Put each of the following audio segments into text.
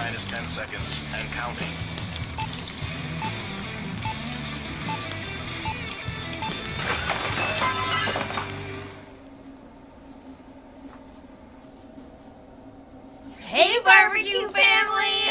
minus 10 seconds and counting. Hey, barbecue family!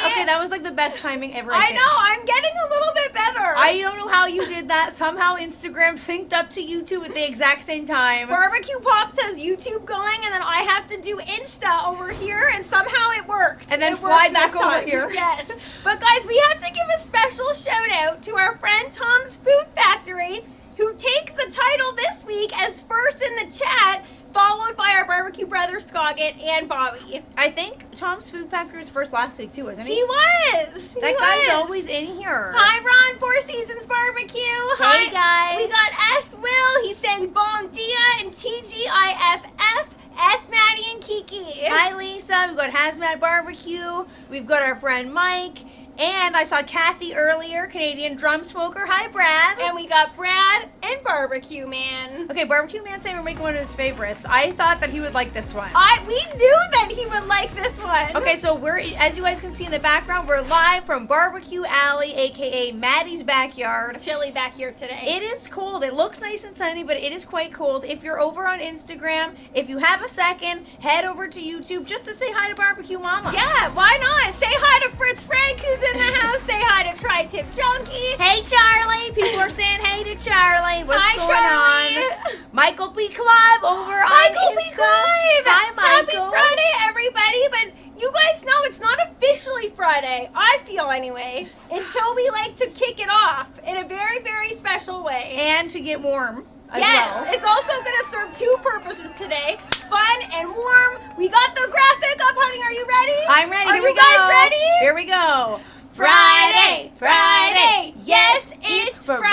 Okay, that was like the best timing ever. I know, I'm getting a little bit better. I don't know how you did that. Somehow Instagram synced up to YouTube at the exact same time. Barbecue Pops has YouTube going, and then I have to do Insta over here, and somehow it worked. And then it fly worked back this over time. here. Yes. But guys, we have to give a special shout out to our friend Tom's Food Factory, who takes the title this week as first in the chat, followed by our barbecue brothers Scoggett and Bobby. I think Tom's Food Factory was first last week too, wasn't he? He was. That guy's always in here. Hi, Ron, Four Seasons Barbecue. Hey, guys. We got S. Will. He's saying Bon Dia and TGIFF. S. Maddie and Kiki. Hi, Lisa. We've got Hazmat Barbecue. We've got our friend Mike. And I saw Kathy earlier, Canadian Drum Smoker. Hi, Brad. And we got Brad and Barbecue Man. Okay, Barbecue Man saying we're making one of his favorites. I thought that he would like this one. We knew that he would like this one. Okay, so we're, as you guys can see in the background, we're live from Barbecue Alley, aka Maddie's backyard. Chilly back here today. It is cold. It looks nice and sunny, but it is quite cold. If you're over on Instagram, if you have a second, head over to YouTube just to say hi to Barbecue Mama. Yeah, why not? Say hi to Fritz Frank, who's in the house. Say hi to Tri-Tip Junkie. Hey, Charlie. People are saying hey to Charlie. What's Hi, going Charlie. on? Michael P. Clive over Michael on P. Insta. Clive. Hi, Michael. Happy Friday, everybody. But you guys know it's not officially Friday, I feel anyway, until we like to kick it off in a very, very special way. And to get warm. Yes, it's also going to serve two purposes today. Fun and warm. We got the graphic up, honey. Are you ready? I'm ready. Are Here we you go. guys ready? Here we go. Friday, Friday. Yes, it's Friday.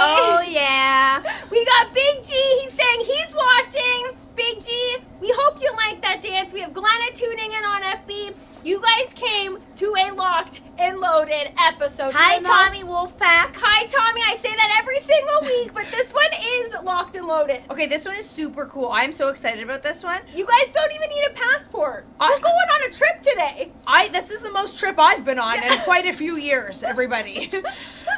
Oh, yeah. We got Big G. He's saying he's watching. Big G, we hope you like that dance. We have Glenna tuning in on FB. You guys came to a locked and loaded episode. Hi, Tommy Wolfpack. Hi, Tommy. I say that every single week, but this one is locked and loaded. Okay, this one is super cool. I'm so excited about this one. You guys don't even need a passport. We're going on a trip today. This is the most trip I've been on in quite a few years, everybody.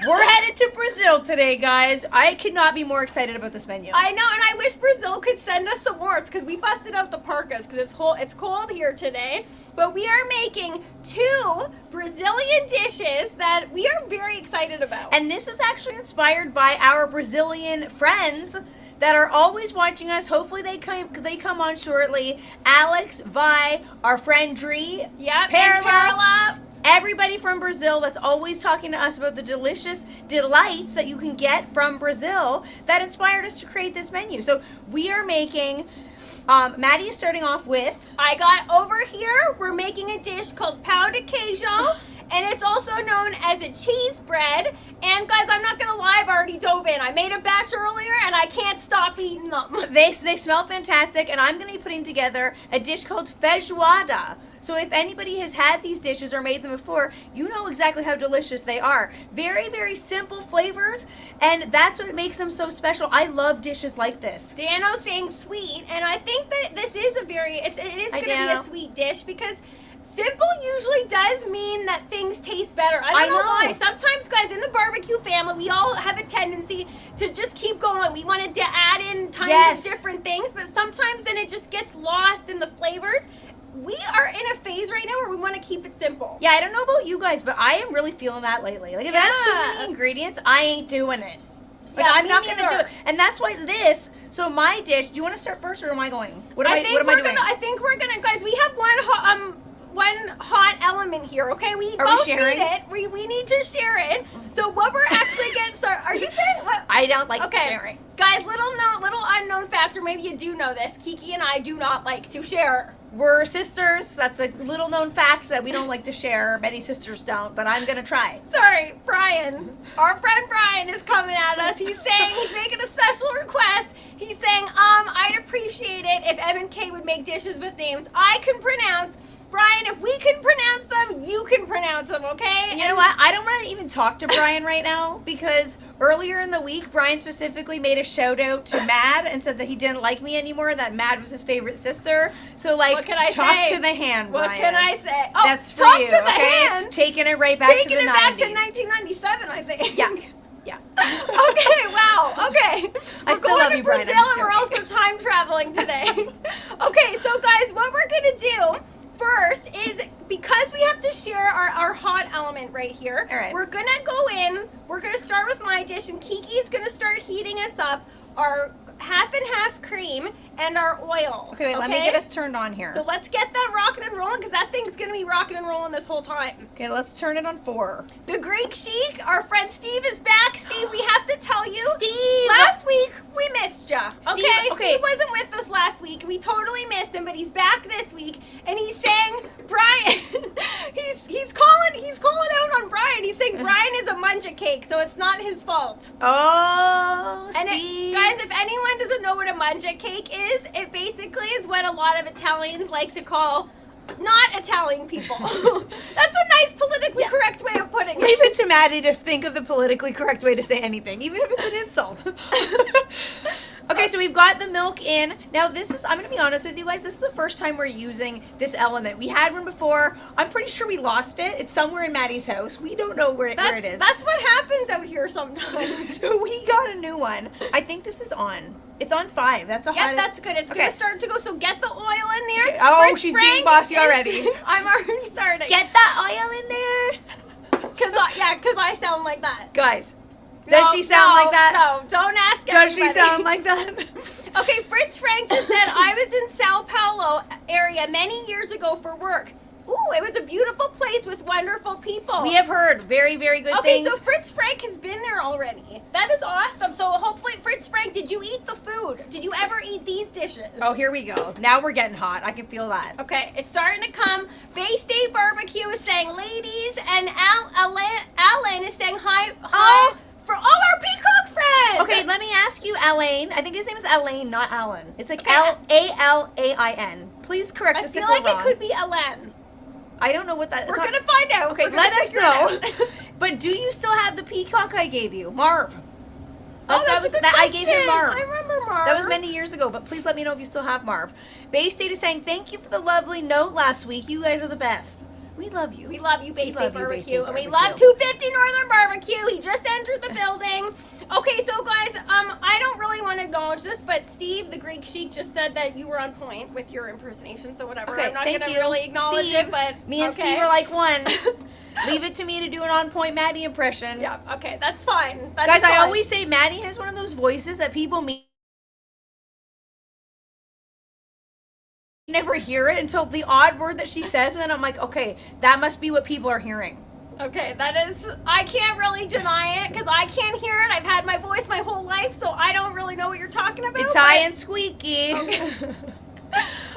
We're headed to Brazil today, guys. I could not be more excited about this menu. I know, and I wish Brazil could send us some warmth because we busted out the parkas because it's cold here today. But we are making 2 Brazilian dishes that we are very excited about. And this is actually inspired by our Brazilian friends that are always watching us. Hopefully they come on shortly. Alex, Vi, our friend Dree, yep, Perla. Everybody from Brazil that's always talking to us about the delicious delights that you can get from Brazil that inspired us to create this menu. So we are making, Maddie is starting off with... I got over here, we're making a dish called Pao de Queijo, and it's also known as a cheese bread. And guys, I'm not gonna lie, I've already dove in. I made a batch earlier and I can't stop eating them. They smell fantastic, and I'm gonna be putting together a dish called Feijoada. So if anybody has had these dishes or made them before, you know exactly how delicious they are. Very, very simple flavors, and that's what makes them so special. I love dishes like this. Dano's saying sweet, and I think that this is it is going to be a sweet dish because simple usually does mean that things taste better. I don't know why. Sometimes, guys, in the barbecue family, we all have a tendency to just keep going. We want to add in tons of different things, but sometimes then it just gets lost in the flavors. We are in a phase right now where we want to keep it simple. Yeah, I don't know about you guys, but I am really feeling that lately. Like, if it has too many ingredients, I ain't doing it. Like, I'm not going to do it. And that's why this, so my dish, do you want to start first or am I going? What am I doing? I think we're going to, guys, we have one hot element here, okay? We both need it. We need to share it. So what we're actually getting started, are you saying what? I don't like sharing. Guys, little unknown factor, maybe you do know this. Kiki and I do not like to share. We're sisters. That's a little known fact that we don't like to share. Many sisters don't, but I'm going to try. Sorry, Brian. Our friend Brian is coming at us. He's saying he's making a special request. He's saying, I'd appreciate it if M&K would make dishes with names I can pronounce, Brian, if we can pronounce them, you can pronounce them, okay? You know what? I don't want to even talk to Brian right now because earlier in the week, Brian specifically made a shout out to Mad and said that he didn't like me anymore, that Mad was his favorite sister. So, like, what can I talk say? to the hand, Brian. What can I say? Oh, that's for talk you, to the okay? hand. Taking it right back to the 90s. Taking it back to 1997, I think. Yeah. Yeah. Okay, wow. Okay. I still love you, Brian. We're going to Brazil and we're also time traveling today. Okay, so guys, what we're going to do first is, because we have to share our hot element right here, all right, we're going to go in, we're going to start with my dish, and Kiki's going to start heating us up our half and half cream and our oil. Okay, wait, let me get us turned on here. So let's get that rocking and rolling, because that thing's going to be rocking and rolling this whole time. Okay, let's turn it on 4. The Greek Chic, our friend Steve is back. Steve, we have to tell you, Steve! last week we missed ya. Steve, Steve wasn't with us last week. We totally missed him, but he's back this week, and he's saying, Brian, he's calling out on Brian. He's saying Brian is a munja cake, so it's not his fault. Oh, And Steve. guys, if anyone doesn't know what a munja cake is, it basically is what a lot of Italians like to call not Italian people. That's a nice politically correct way of putting it. Leave it to Maddie to think of the politically correct way to say anything, even if it's an insult. Okay, so we've got the milk in. Now this is, I'm going to be honest with you guys, this is the first time we're using this element. We had one before. I'm pretty sure we lost it. It's somewhere in Maddie's house. We don't know where it is. That's what happens out here sometimes. So we got a new one. I think this is on. It's on 5. That's a Yep, hottest. that's good. It's going to start to go. So get the oil in there. Okay. Oh, Fritz she's Frank being bossy already. I'm already starting. Get that oil in there. Because I sound like that. Guys, does she sound like that? No, don't ask Does everybody. she sound like that? Okay, Fritz Frank just said, I was in Sao Paulo area many years ago for work. Ooh, it was a beautiful place with wonderful people. We have heard very, very good things. Okay, so Fritz Frank has been there already. That is awesome. So hopefully, Fritz Frank, did you eat the food? Did you ever eat these dishes? Oh, here we go. Now we're getting hot. I can feel that. Okay, it's starting to come. Bay State Barbecue is saying ladies, and Alan is saying hi. For our peacock friend. Okay, let me ask you, Alain. I think his name is Alain, not Alan. It's like Okay. L-A-L-A-I-N. Please correct us if feel we're like wrong. it could be Alan. I don't know what that is. We're gonna find out. Okay, We're gonna let us figure know. it out. But do you still have the peacock I gave you? Marv. That's a good I gave question. you Marv. I remember Marv. That was many years ago, but please let me know if you still have Marv. Bay State is saying, thank you for the lovely note last week. You guys are the best. We love you. We love you, Bay State love you, Bay Barbecue. State And we Barbecue. love 250 Northern Barbecue. He just entered the building. Okay, so guys, I don't really want to acknowledge this, but Steve, the Greek Chic, just said that you were on point with your impersonation, so whatever. Okay, I'm not thank going you. to really acknowledge Steve, it, but me and okay. Steve are like one. Leave it to me to do an on-point Maddie impression. Yeah, okay, that's fine. That Guys, is I fine. always say Maddie has one of those voices that people never hear it until the odd word that she says, and then I'm like, okay, that must be what people are hearing. Okay, that is, I can't really deny it because I can't hear it. I've had my voice my whole life, so I don't really know what you're talking about. It's high and squeaky. Okay.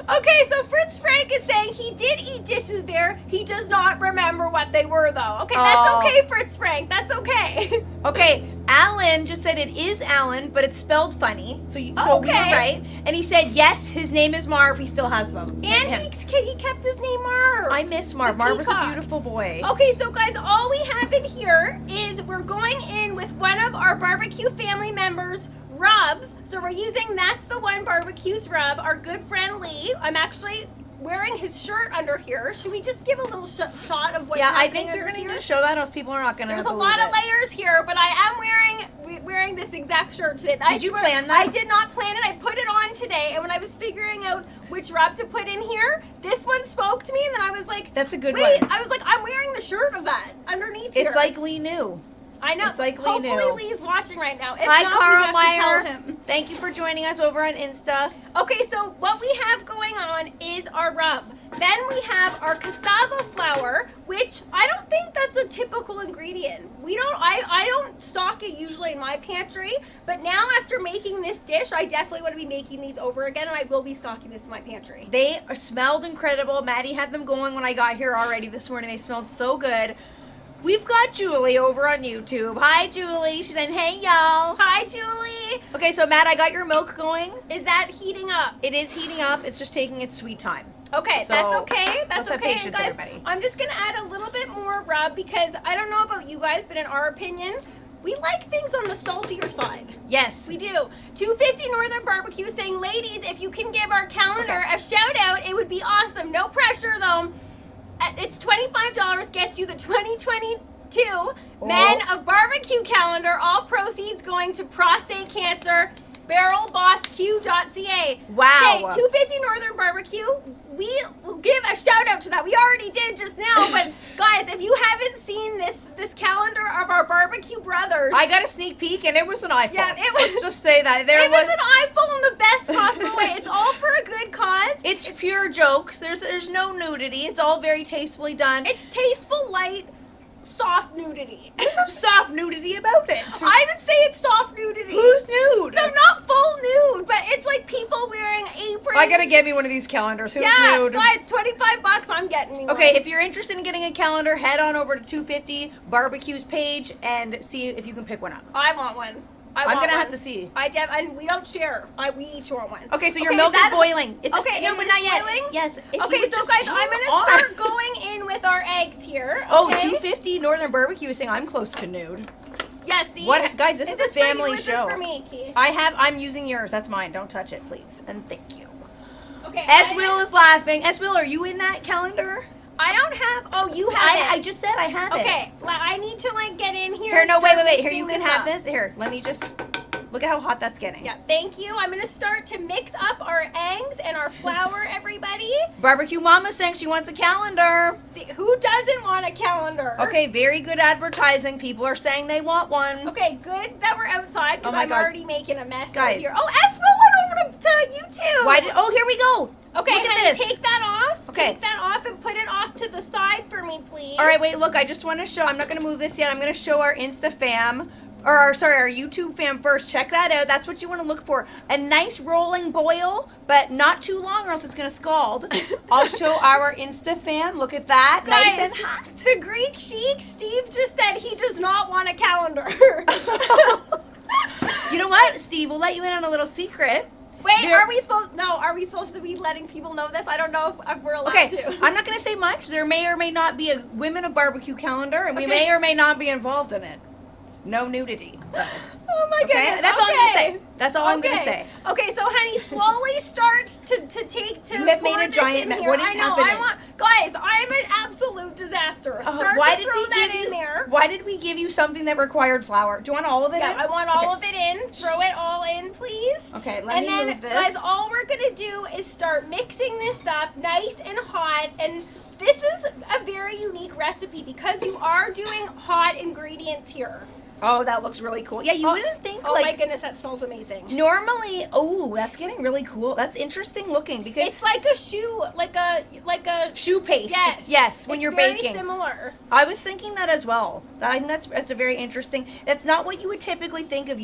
Okay, so Fritz Frank is saying he did eat dishes there. He does not remember what they were, though. Okay, that's Oh. okay, Fritz Frank. That's okay. Okay, Alan just said it is Alan, but it's spelled funny. So we were Okay. right. And he said, yes, his name is Marv. He still has them. And Him. he kept his name Marv. I miss Marv. The Marv was a peacock. beautiful boy. Okay, so guys, all we have in here is we're going in with one of our barbecue family members' rubs. So we're using That's the One Barbecue's rub, our good friend Lee. I'm actually wearing his shirt under here. Should we just give a little shot of what's Yeah, I happening think you're under going to here? need to show that, else people are not going to There's a lot of layers here, but I am wearing this exact shirt today. Did you plan that? I did not plan it. I put it on today, and when I was figuring out which rub to put in here, this one spoke to me, and then I was like, That's a good wait, one. I was like, I'm wearing the shirt of that underneath here. It's like Lee knew. I know. it's like Lee Hopefully knew. Lee's watching right now. If Hi, not, we Carl have to Meyer. tell him. Thank you for joining us over on Insta. Okay, so what we have going on is our rub. Then we have our cassava flour, which I don't think that's a typical ingredient. I don't stock it usually in my pantry, but now after making this dish, I definitely want to be making these over again, and I will be stocking this in my pantry. They smelled incredible. Maddie had them going when I got here already this morning. They smelled so good. We've got Julie over on YouTube. Hi, Julie. She's saying, hey, y'all. Hi, Julie. Okay, so Matt, I got your milk going. Is that heating up? It is heating up. It's just taking its sweet time. Okay, So, that's okay. That's let's have okay. patience, And guys, everybody. I'm just gonna add a little bit more rub because I don't know about you guys, but in our opinion, we like things on the saltier side. Yes. We do. 250 Northern Barbecue saying, ladies, if you can give our calendar a shout out, it would be awesome. No pressure though. It's $25, gets you the 2022 Men of Barbecue calendar. All proceeds going to prostate cancer. BarrelBossQ.ca. Wow. Okay, 250 Northern Barbecue. We will give a shout out to that. We already did just now, but guys, if you haven't seen this calendar of our barbecue brothers, I got a sneak peek and it was an iPhone. Yeah, it was. Let's just say that it was an iPhone the best possible way. It's all for a good cause. It's pure jokes. There's no nudity. It's all very tastefully done. It's tasteful, light, soft nudity. There's no soft nudity about it. I would say it's soft nudity. Who's nude? No, not full nude, but it's like people wearing aprons. I gotta get me one of these calendars. Who's nude? Guys, $25. I'm getting me one. Okay, if you're interested in getting a calendar, head on over to 250 Barbecue's page and see if you can pick one up. I want one. I'm gonna have to see. And we don't share. We each want one. Okay, so your milk is boiling. It's okay, no, but not yet. Boiling? Yes. Okay, so guys, I'm gonna start going in with our eggs here. Okay? Oh, 250 Northern Barbecue is saying I'm close to nude. Yeah, see? What, guys? This is a family Is show. this for me, Key? I'm using yours. That's mine. Don't touch it, please. And thank you. Okay. S-Will is laughing. S-Will, are you in that calendar? I don't have. Oh, you have it. I just said I have it. Okay, I need to get in here. Here, no, wait. Here, mixing you can this have up. this. Here, let me just look at how hot that's getting. Yeah, thank you. I'm gonna start to mix up our eggs and our flour, everybody. Barbecue Mama saying she wants a calendar. See, who doesn't want a calendar? Okay, very good advertising. People are saying they want one. Okay, good that we're outside because Oh my I'm God. already making a mess Guys. out here. Oh, S-Will went over to YouTube. Oh, here we go. Okay, look at honey, this. take that off. Okay. Take that off and put it off to the side for me, please. All right, wait, look, I just want to show, I'm not going to move this yet. I'm going to show our Insta fam, our YouTube fam first. Check that out. That's what you want to look for. A nice rolling boil, but not too long or else it's going to scald. I'll show our Insta fam. Look at that. Guys, nice and hot. to Greek Chic, Steve just said he does not want a calendar. You know what, Steve? We'll let you in on a little secret. Wait, are we supposed to be letting people know this? I don't know if we're allowed to. I'm not going to say much. There may or may not be a Women of Barbecue calendar, and we may or may not be involved in it. No nudity. Oh my goodness. That's all I'm going to say. That's all I'm going to say. Okay, so honey, slowly start to You have made a pour giant this in mess. What here. is I know, happening? guys, I'm an absolute disaster. Start why to did throw we that give in you? there. Why did we give you something that required flour? Do you want all of it? Yeah, in? I want all of it in. Throw it all in, please. Okay, let me move this. Guys, all we're gonna do is start mixing this up nice and hot. And this is a very unique recipe because you are doing hot ingredients here. Oh, that looks really cool. Yeah, you wouldn't think Oh my goodness, that smells amazing. Normally, that's getting really cool. That's interesting looking because It's like a shoe, like a shoe paste. Yes. When It's you're very baking. similar. I was thinking that as well. I think that's a very interesting. That's not what you would typically think of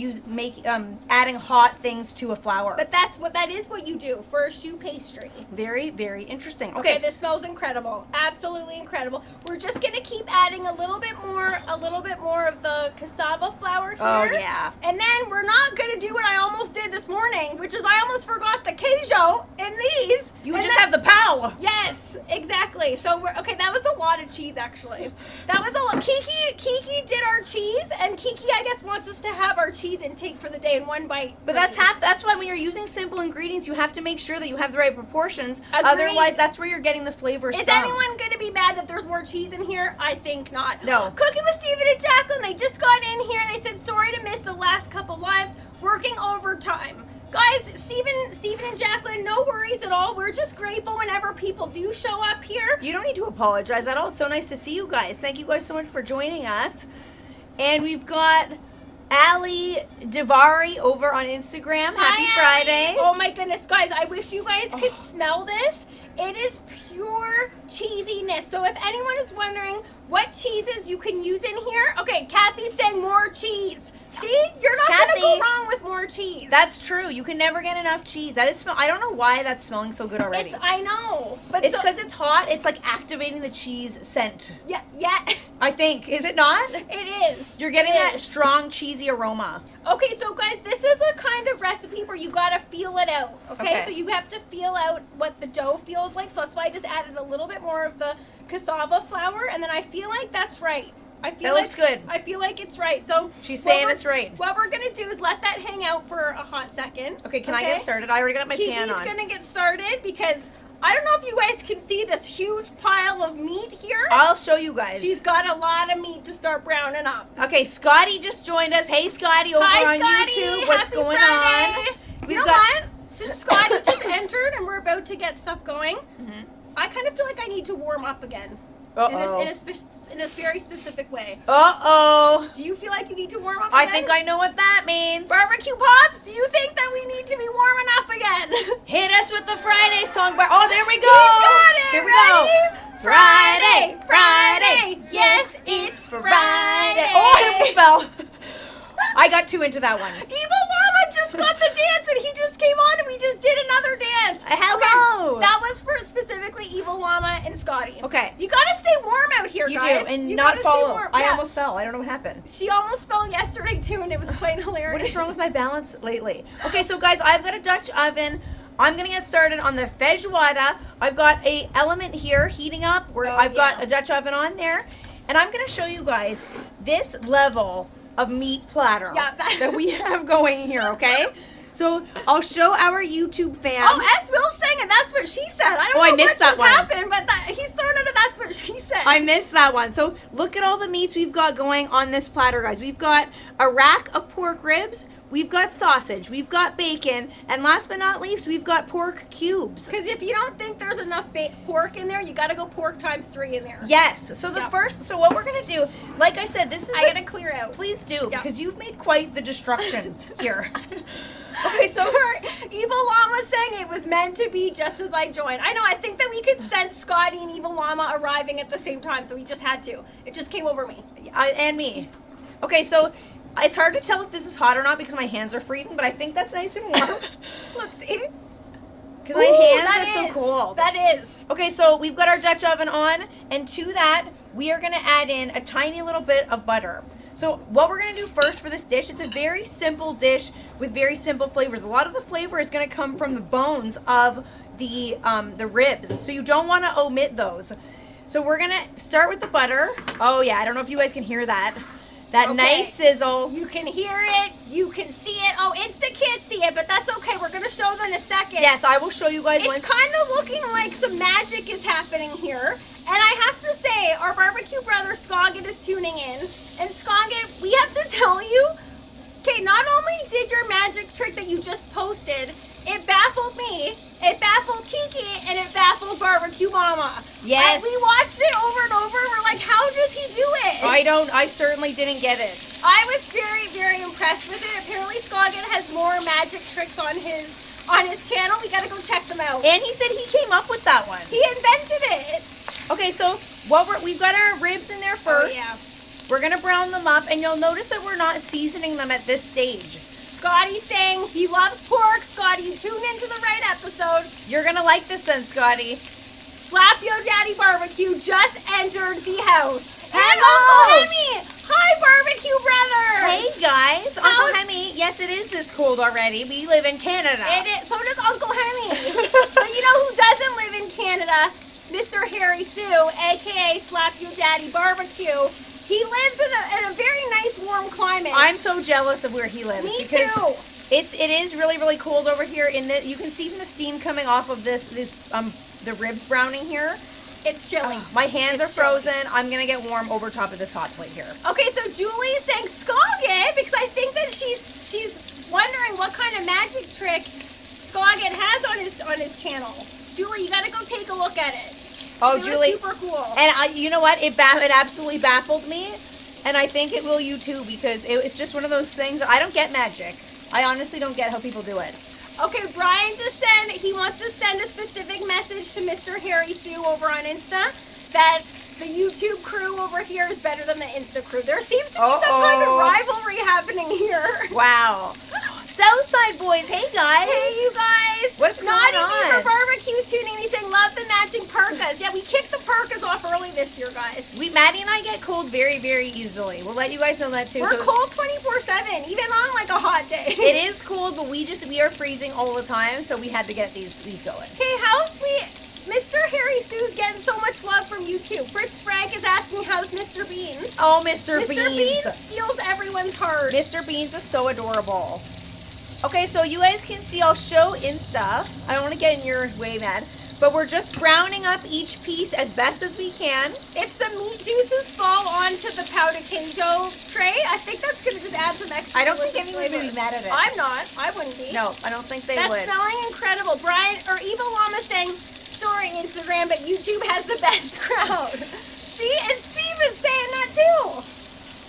adding hot things to a flour. But that is what you do for a shoe pastry. Very, very interesting. Okay, this smells incredible. Absolutely incredible. We're just gonna keep adding a little bit more of the cassava flour here. Oh, yeah. And then we're not gonna do what I almost did this morning, which is I almost forgot the queijo in these. You would just have the Pao. Yes, exactly. So that was a lot of cheese actually. That was a lot. Kiki did our cheese, and Kiki I guess wants us to have our cheese intake for the day in one bite. But that's why when you're using simple ingredients, you have to make sure that you have the right proportions. Agreed. Otherwise, that's where you're getting the flavors Is from. anyone going to be mad that there's more cheese in here? I think not. No. Cooking with Stephen and Jacqueline, they just got in here. They said, sorry to miss the last couple lives, working overtime. Guys, Stephen and Jacqueline, no worries at all. We're just grateful whenever people do show up here. You don't need to apologize at all. It's so nice to see you guys. Thank you guys so much for joining us. And we've got Ali Divari over on Instagram. Happy Friday. Oh my goodness, guys, I wish you guys could smell this. It is pure cheesiness. So if anyone is wondering what cheeses you can use in here, okay, Kathy's saying more cheese. See? You're not going to go wrong with more cheese. That's true. You can never get enough cheese. That is I don't know why that's smelling so good already. I know. But it's because it's hot. It's like activating the cheese scent. Yeah. I think. Is it not? It is. You're getting that strong cheesy aroma. Okay, so guys, this is a kind of recipe where you gotta feel it out. Okay, so you have to feel out what the dough feels like. So that's why I just added a little bit more of the cassava flour, and then I feel like that's right. That looks good. I feel like it's right. So she's saying it's right. What we're gonna do is let that hang out for a hot second. Okay, can I get started? I already got my pan on. Kiki's gonna get started because I don't know if you guys can see this huge pile of meat here. I'll show you guys. She's got a lot of meat to start browning up. Okay, Scotty just joined us. Hey, Scotty, over on YouTube. What's going on? You know what? Since Scotty just entered and we're about to get stuff going, I kind of feel like I need to warm up again. In a very specific way. Do you feel like you need to warm up again? I think I know what that means. Barbecue Pops, do you think that we need to be warming up again? Hit us with the Friday song. Oh, there we go. He's got it. Here we go. Friday, Friday. Yes, it's Friday. Oh, I almost fell. I got too into that one. Evil Llama just got the dance and he just came on and we just did another dance. Hello. Okay, that was for specifically Evil Llama and Scotty. Okay. You gotta stay warm out here, you guys. You do, and you not fall. I yeah. almost fell. I don't know what happened. She almost fell yesterday too and it was quite hilarious. What is wrong with my balance lately? Okay, so guys, I've got a Dutch oven. I'm going to get started on the feijoada. I've got a element here heating up. I've got a Dutch oven on there. And I'm going to show you guys this level of meat platter that we have going here, okay? So I'll show our YouTube fam. Oh, S. Will's saying it. That's what she said. I don't know I missed what just one. happened, but he started it. That's what she said. I missed that one. So look at all the meats we've got going on this platter, guys. We've got a rack of pork ribs. We've got sausage, we've got bacon, and last but not least, we've got pork cubes. Because if you don't think there's enough pork in there, you got to go pork times 3 in there. Yes. So so what we're gonna do, like I said, this is I gotta clear out. Please do, because you've made quite the destruction here. Okay, so Evil Llama saying it was meant to be just as I joined. I know. I think that we could sense Scotty and Evil Llama arriving at the same time, so we just had to. It just came over me. And me. Okay, so. It's hard to tell if this is hot or not because my hands are freezing, but I think that's nice and warm. Let's see. Because my hands are so cold. That is. Okay, so we've got our Dutch oven on, and to that, we are going to add in a tiny little bit of butter. So what we're going to do first for this dish, it's a very simple dish with very simple flavors. A lot of the flavor is going to come from the bones of the ribs, so you don't want to omit those. So we're going to start with the butter. Oh, yeah, I don't know if you guys can hear that. That nice sizzle. You can hear it. You can see it. Oh, Insta can't see it, but that's okay. We're going to show them in a second. Yes, I will show you guys. It's kind of looking like some magic is happening here. And I have to say, our barbecue brother, Scoggin, is tuning in. And Scoggin, we have to tell you, okay, not only did your magic trick that you just posted, it baffled me, it baffled Kiki, and it baffled Barbecue Mama. Yes. And we watched it over and over, and we're like, how does he do it? I certainly didn't get it. I was very, very impressed with it. Apparently Scoggin has more magic tricks on his channel. We gotta go check them out. And he said he came up with that one. He invented it. Okay, so we've got our ribs in there first. Oh, yeah. We're gonna brown them up, and you'll notice that we're not seasoning them at this stage. Scotty's saying he loves pork. Scotty, you tune into the right episode. You're gonna like this then, Scotty. Slap Yo Daddy Barbecue just entered the house. Hello! And Uncle Hemi! Hi, Barbecue Brother! Hey, guys. Uncle Hemi, yes, it is this cold already. We live in Canada. It is. So does Uncle Hemi. But you know who doesn't live in Canada? Mr. Harry Sue, a.k.a. Slap Yo Daddy Barbecue. He lives in a very nice warm climate. I'm so jealous of where he lives. Me because too. It is really, really cold over here. You can see from the steam coming off of the ribs browning here. It's chilly. My hands are frozen. I'm gonna get warm over top of this hot plate here. Okay, so Julie's saying Scoggin because I think that she's wondering what kind of magic trick Scoggin has on his channel. Julie, you gotta go take a look at it. Oh, it Julie, was super cool. And you know what? It absolutely baffled me, and I think it will you too because it's just one of those things. I don't get magic. I honestly don't get how people do it. Okay, Brian just he wants to send a specific message to Mr. Harry Sue over on Insta that the YouTube crew over here is better than the Insta crew. There seems to be some kind of rivalry happening here. Wow. Southside boys, hey guys. Hey you guys. What's going on? For barbecues tuning. He's saying love the matching parkas. Yeah, we kicked the parkas off early this year, guys. Maddie and I get cold very, very easily. We'll let you guys know that too. We're cold 24/7, even on like a hot day. It is cold, but we are freezing all the time, so we had to get these going. Okay, how sweet. Mr. Harry Stu's getting so much love from YouTube. Fritz Frank is asking how's Mr. Beans. Oh, Mr. Beans. Mr. Beans steals everyone's heart. Mr. Beans is so adorable. Okay, so you guys can see, I'll show Insta. I don't want to get in your way, Matt. But we're just browning up each piece as best as we can. If some meat juices fall onto the Pao de Queijo tray, I think that's going to just add some extra. I don't think anyone would be mad at it. I'm not. I wouldn't be. No, I don't think they would. That's smelling incredible. Brian, or Eva Llama saying, sorry, Instagram, but YouTube has the best crowd. See? And Steve is saying that too.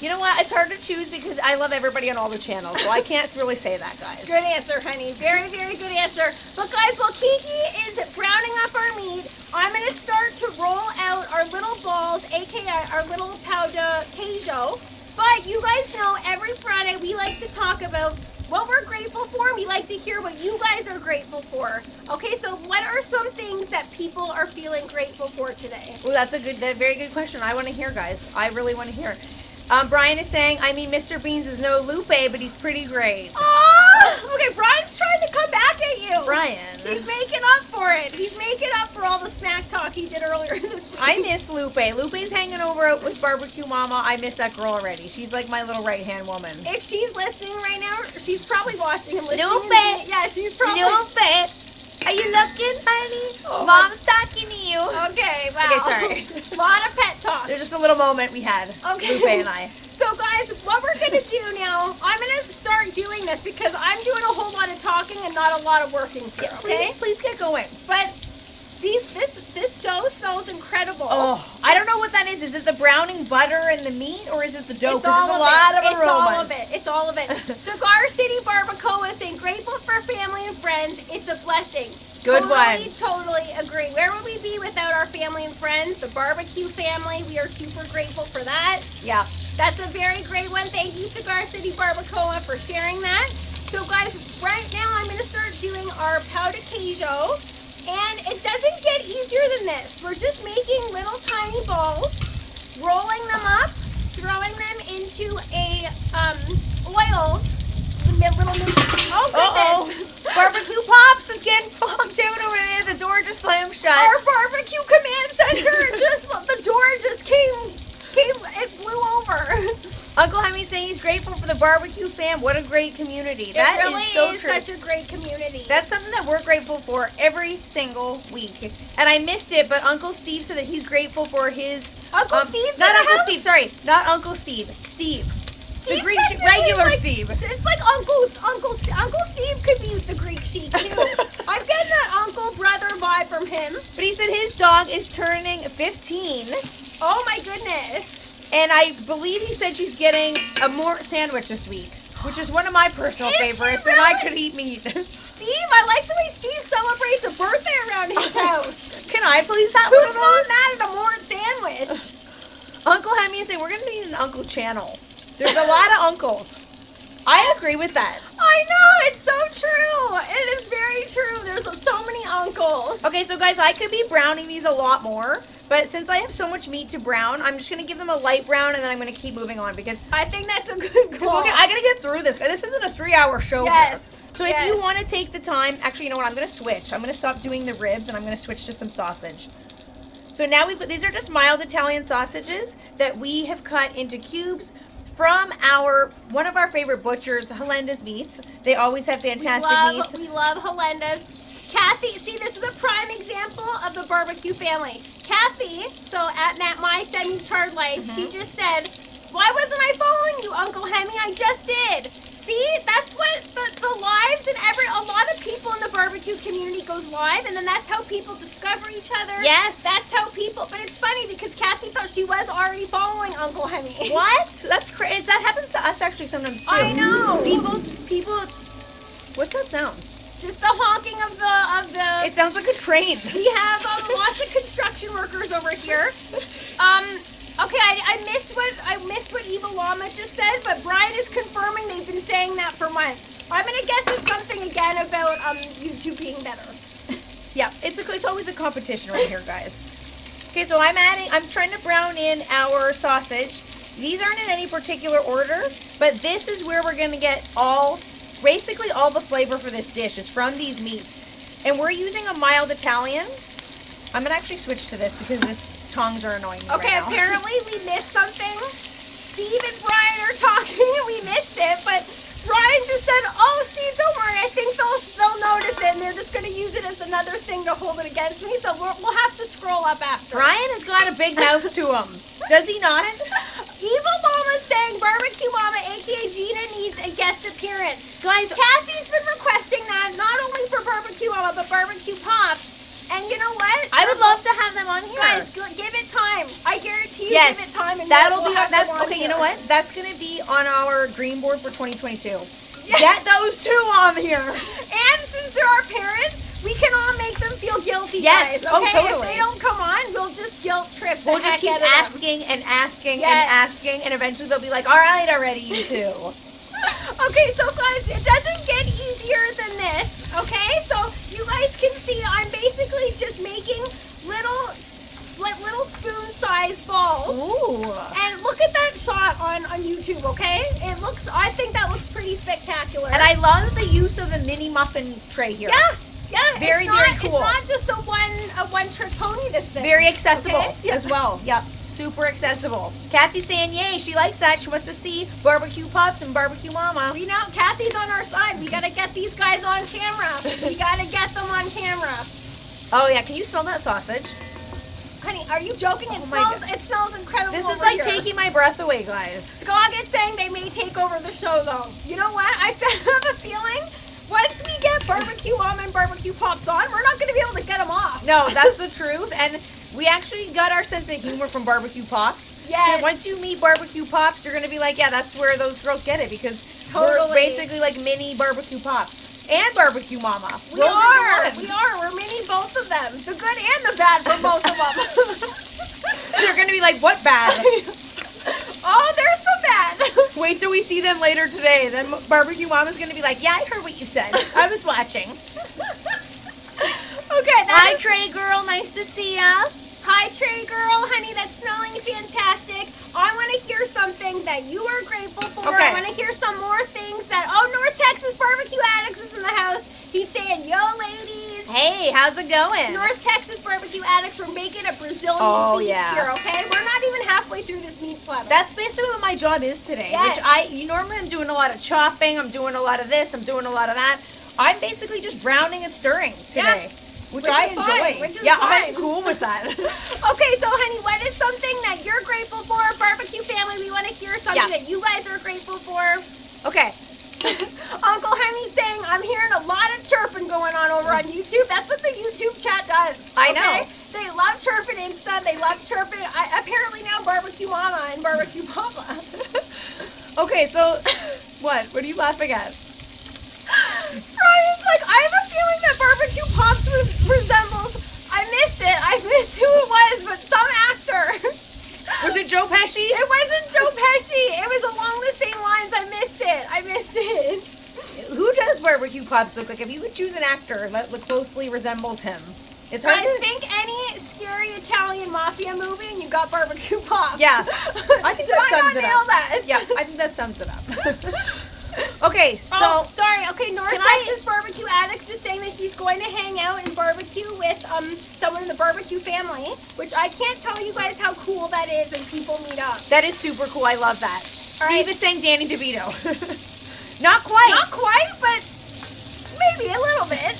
You know what? It's hard to choose because I love everybody on all the channels, so I can't really say that, guys. Good answer, honey. Very, very good answer. But guys, while Kiki is browning up our meat, I'm going to start to roll out our little balls, aka our little Pao de Queijo. But you guys know every Friday we like to talk about what we're grateful for, and we like to hear what you guys are grateful for. Okay, so what are some things that people are feeling grateful for today? Well, that's a very good question. I want to hear, guys. I really want to hear. Brian is saying, Mr. Beans is no Lupe, but he's pretty great. Oh! Okay, Brian's trying to come back at you. Brian. He's making up for it. He's making up for all the smack talk he did earlier this week. I miss Lupe. Lupe's hanging over out with Barbecue Mama. I miss that girl already. She's like my little right-hand woman. If she's listening right now, she's probably watching him listening. Lupe! Yeah, she's probably... Lupe! Are you looking, honey? Oh, Mom's talking to you. Okay, wow. Okay, sorry. A lot of pet talk. There's just a little moment we had, okay. Lupe and I. So guys, what we're going to do now, I'm going to start doing this because I'm doing a whole lot of talking and not a lot of working here, okay? Please get going. But this dough smells incredible. Oh, I don't know what that is. Is it the browning butter and the meat, or is it the dough? It's all there's a lot of aromas. It's all of it. It's all of it. Cigar City Barbacoa is saying grateful for family and friends. It's a blessing. Good one. Totally agree. Where would we be without our family and friends? The barbecue family. We are super grateful for that. Yeah. That's a very great one. Thank you, Cigar City Barbacoa, for sharing that. So guys, right now I'm going to start doing our Pao de Queijo. And it doesn't get easier than this. We're just making little tiny balls, rolling them up, throwing them into a oiled little mini. Oh goodness! Barbecue Pops is getting fogged out over there. The door just slammed shut. Our barbecue command center the door just came. It flew over. Uncle Hemmy's saying he's grateful for the barbecue fam. What a great community. That really is so is true. Such a great community. That's something that we're grateful for every single week. And I missed it, but Uncle Steve said that he's grateful for his... Uncle Steve's Not in the Uncle house? Steve, sorry. Not Uncle Steve. Steve. The Greek regular like, Steve. It's like Uncle Steve could be the Greek sheep too. I'm getting that uncle brother vibe from him. But he said his dog is turning 15. Oh my goodness. And I believe he said she's getting a more sandwich this week, which is one of my personal favorites, and I could eat meat. Steve, I like the way Steve celebrates a birthday around his house. Can I please have Who's one of those? not mad at a Mort sandwich? Uncle Hemmy is saying we're going to need an uncle channel. There's a lot of uncles. I agree with that. I know, it's so true. It is very true. There's so many uncles. Okay, so guys, I could be browning these a lot more, but since I have so much meat to brown, I'm just going to give them a light brown, and then I'm going to keep moving on because I think that's a good goal. I got to get through this. This isn't a 3-hour show Yes. here. So if you want to take the time, actually, you know what? I'm going to switch. I'm going to stop doing the ribs, and I'm going to switch to some sausage. So now these are just mild Italian sausages that we have cut into cubes from one of our favorite butchers, Helenda's Meats. They always have fantastic meats. We love Helenda's. Kathy, see, this is a prime example of the barbecue family. Kathy, so at my semi-charred life, she just said, why wasn't I following you, Uncle Hemmy? I just did. See, that's what the lives and a lot of people in the barbecue community goes live, and then that's how people discover each other. Yes. That's how people, but it's funny because Kathy thought she was already following Uncle Hemmy. What? That's crazy. That happens to us actually sometimes too. I know. People, what's that sound? Just the honking of the. It sounds like a train. We have lots of construction workers over here. I missed what Eva Llama just said, but Brian is confirming they've been saying that for months. I'm gonna guess it's something again about YouTube being better. Yeah, it's always a competition right here, guys. Okay, so I'm trying to brown in our sausage. These aren't in any particular order, but this is where we're gonna get basically all the flavor for this dish is from these meats. And we're using a mild Italian. I'm gonna actually switch to this because this tongs are annoying me right now. Apparently we missed something. Steve and Brian are talking and we missed it, but Brian just said, "Oh, Steve, don't worry. I think they'll notice it, and they're just going to use it as another thing to hold it against me. So we'll have to scroll up after." Brian has got a big mouth to him. Does he not? Evil Mama's saying Barbecue Mama, aka Gina, needs a guest appearance. Guys, Kathy's been requesting that not only for Barbecue Mama but Barbecue Pops. And you know what? I would love to have them on here. Guys, give it time. I guarantee you, yes, give it time. And that'll we'll be have them on okay. here. You know what? That's gonna be on our dream board for 2022. Yes. Get those two on here. And since they're our parents, we can all make them feel guilty. Yes. Guys, Oh, okay? totally. If they don't come on, we'll just guilt trip. We'll just keep asking and asking and asking, and eventually they'll be like, "All right, already, you two." Okay, so guys, it doesn't get easier than this. Okay, so you guys can see I'm basically just making little spoon-sized balls. Ooh. And look at that shot on YouTube. Okay, I think that looks pretty spectacular. And I love the use of a mini muffin tray here. Yeah, very cool. It's not just a one-trick pony. This thing. Very accessible Okay? as well. Yep. Super accessible. Kathy's saying yay. She likes that. She wants to see Barbecue Pops and Barbecue Mama. We know Kathy's on our side. We gotta get these guys on camera. We gotta get them on camera. Oh yeah, can you smell that sausage? Honey, are you joking? It smells incredible. This is over like here. taking my breath away, guys. Scoggett saying they may take over the show though. You know what? I have a feeling once we get Barbecue Mama and Barbecue Pops on, we're not gonna be able to get them off. No, that's the truth. And we actually got our sense of humor from Barbecue Pops. Yes. So once you meet Barbecue Pops, you're going to be like, yeah, that's where those girls get it. Because Totally. we're basically like mini Barbecue Pops and Barbecue Mama. We are. We're mini both of them. The good and the bad for both of them. They're going to be like, what bad? Oh, there's some bad. Wait till we see them later today. Then Barbecue Mama's going to be like, yeah, I heard what you said. I was watching. Okay. Hi, Trey girl. Nice to see ya. Hi, Trey girl, honey, that's smelling fantastic. I want to hear something that you are grateful for. Okay. I want to hear some more things that, North Texas Barbecue Addicts is in the house. He's saying, yo, ladies. Hey, how's it going? North Texas Barbecue Addicts, we're making a Brazilian feast here, okay? We're not even halfway through this meat platter. That's basically what my job is today. Yes. Normally I'm doing a lot of chopping, I'm doing a lot of this, I'm doing a lot of that. I'm basically just browning and stirring today. Yeah. Which I is enjoy. fine, which is yeah, fine. I'm cool with that. Okay, so honey, what is something that you're grateful for? Barbecue family, we want to hear something that you guys are grateful for. Okay. Uncle Henny's saying, I'm hearing a lot of chirping going on over on YouTube. That's what the YouTube chat does. I know. They love chirping Insta. They love chirping. Apparently now Barbecue Mama and Barbecue Papa. Okay, so what? What are you laughing at? Brian's like, I have a feeling that Barbecue Pops resembles, I missed who it was, but some actor. Was it Joe Pesci? It wasn't Joe Pesci. It was along the same lines. I missed it. Who does Barbecue Pops look like? If you would choose an actor that closely resembles him. It's hard Guys, to think any scary Italian mafia movie and you got Barbecue Pops. Yeah. I think that sums it up. That? Yeah, I think that sums it up. Okay, so sorry. Okay, North Texas Barbecue Addicts just saying that he's going to hang out and barbecue with someone in the barbecue family, which I can't tell you guys how cool that is when people meet up. that is super cool. I love that. All Steve right. is saying Danny DeVito. Not quite. Not quite, but maybe a little bit.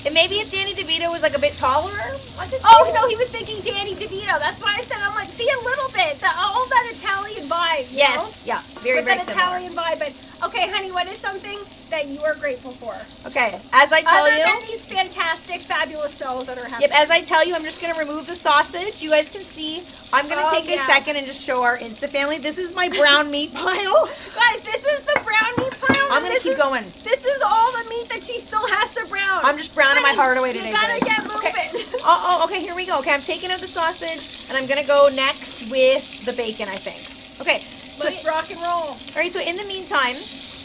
And maybe if Danny DeVito was like a bit taller, I could see Oh it. no, he was thinking Danny DeVito. That's why I said I'm like, see a little bit, all that Italian vibe. You know? Yeah, very, With very that similar. Italian vibe. But okay, honey, what is something that you are grateful for? Okay, as I tell Other you, than these fantastic, fabulous smells that are happening. yep, as I tell you, I'm just gonna remove the sausage. You guys can see. I'm gonna take a second and just show our Insta family. This is my brown meat pile. Guys, this is the brown meat pile. I'm gonna keep going. This is all the meat that she still has to brown. I'm just browning my heart away today, You gotta guys. get moving. Okay. Oh, okay, here we go. Okay, I'm taking out the sausage, and I'm gonna go next with the bacon, I think. Okay, so Let's rock and roll. all right, so in the meantime,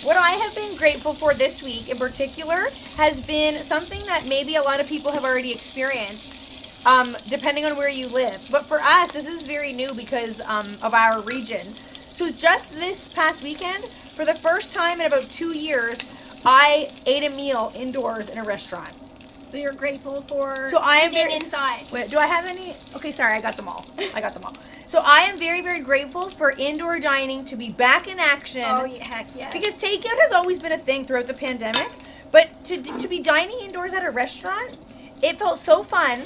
what I have been grateful for this week in particular has been something that maybe a lot of people have already experienced, depending on where you live. But for us, this is very new because of our region. So just this past weekend, for the first time in about 2 years, I ate a meal indoors in a restaurant. So you're grateful for being inside. Wait, do I have any? Okay, sorry, I got them all. So I am very, very grateful for indoor dining to be back in action. Oh, yeah, heck yeah. Because takeout has always been a thing throughout the pandemic, but to be dining indoors at a restaurant, it felt so fun,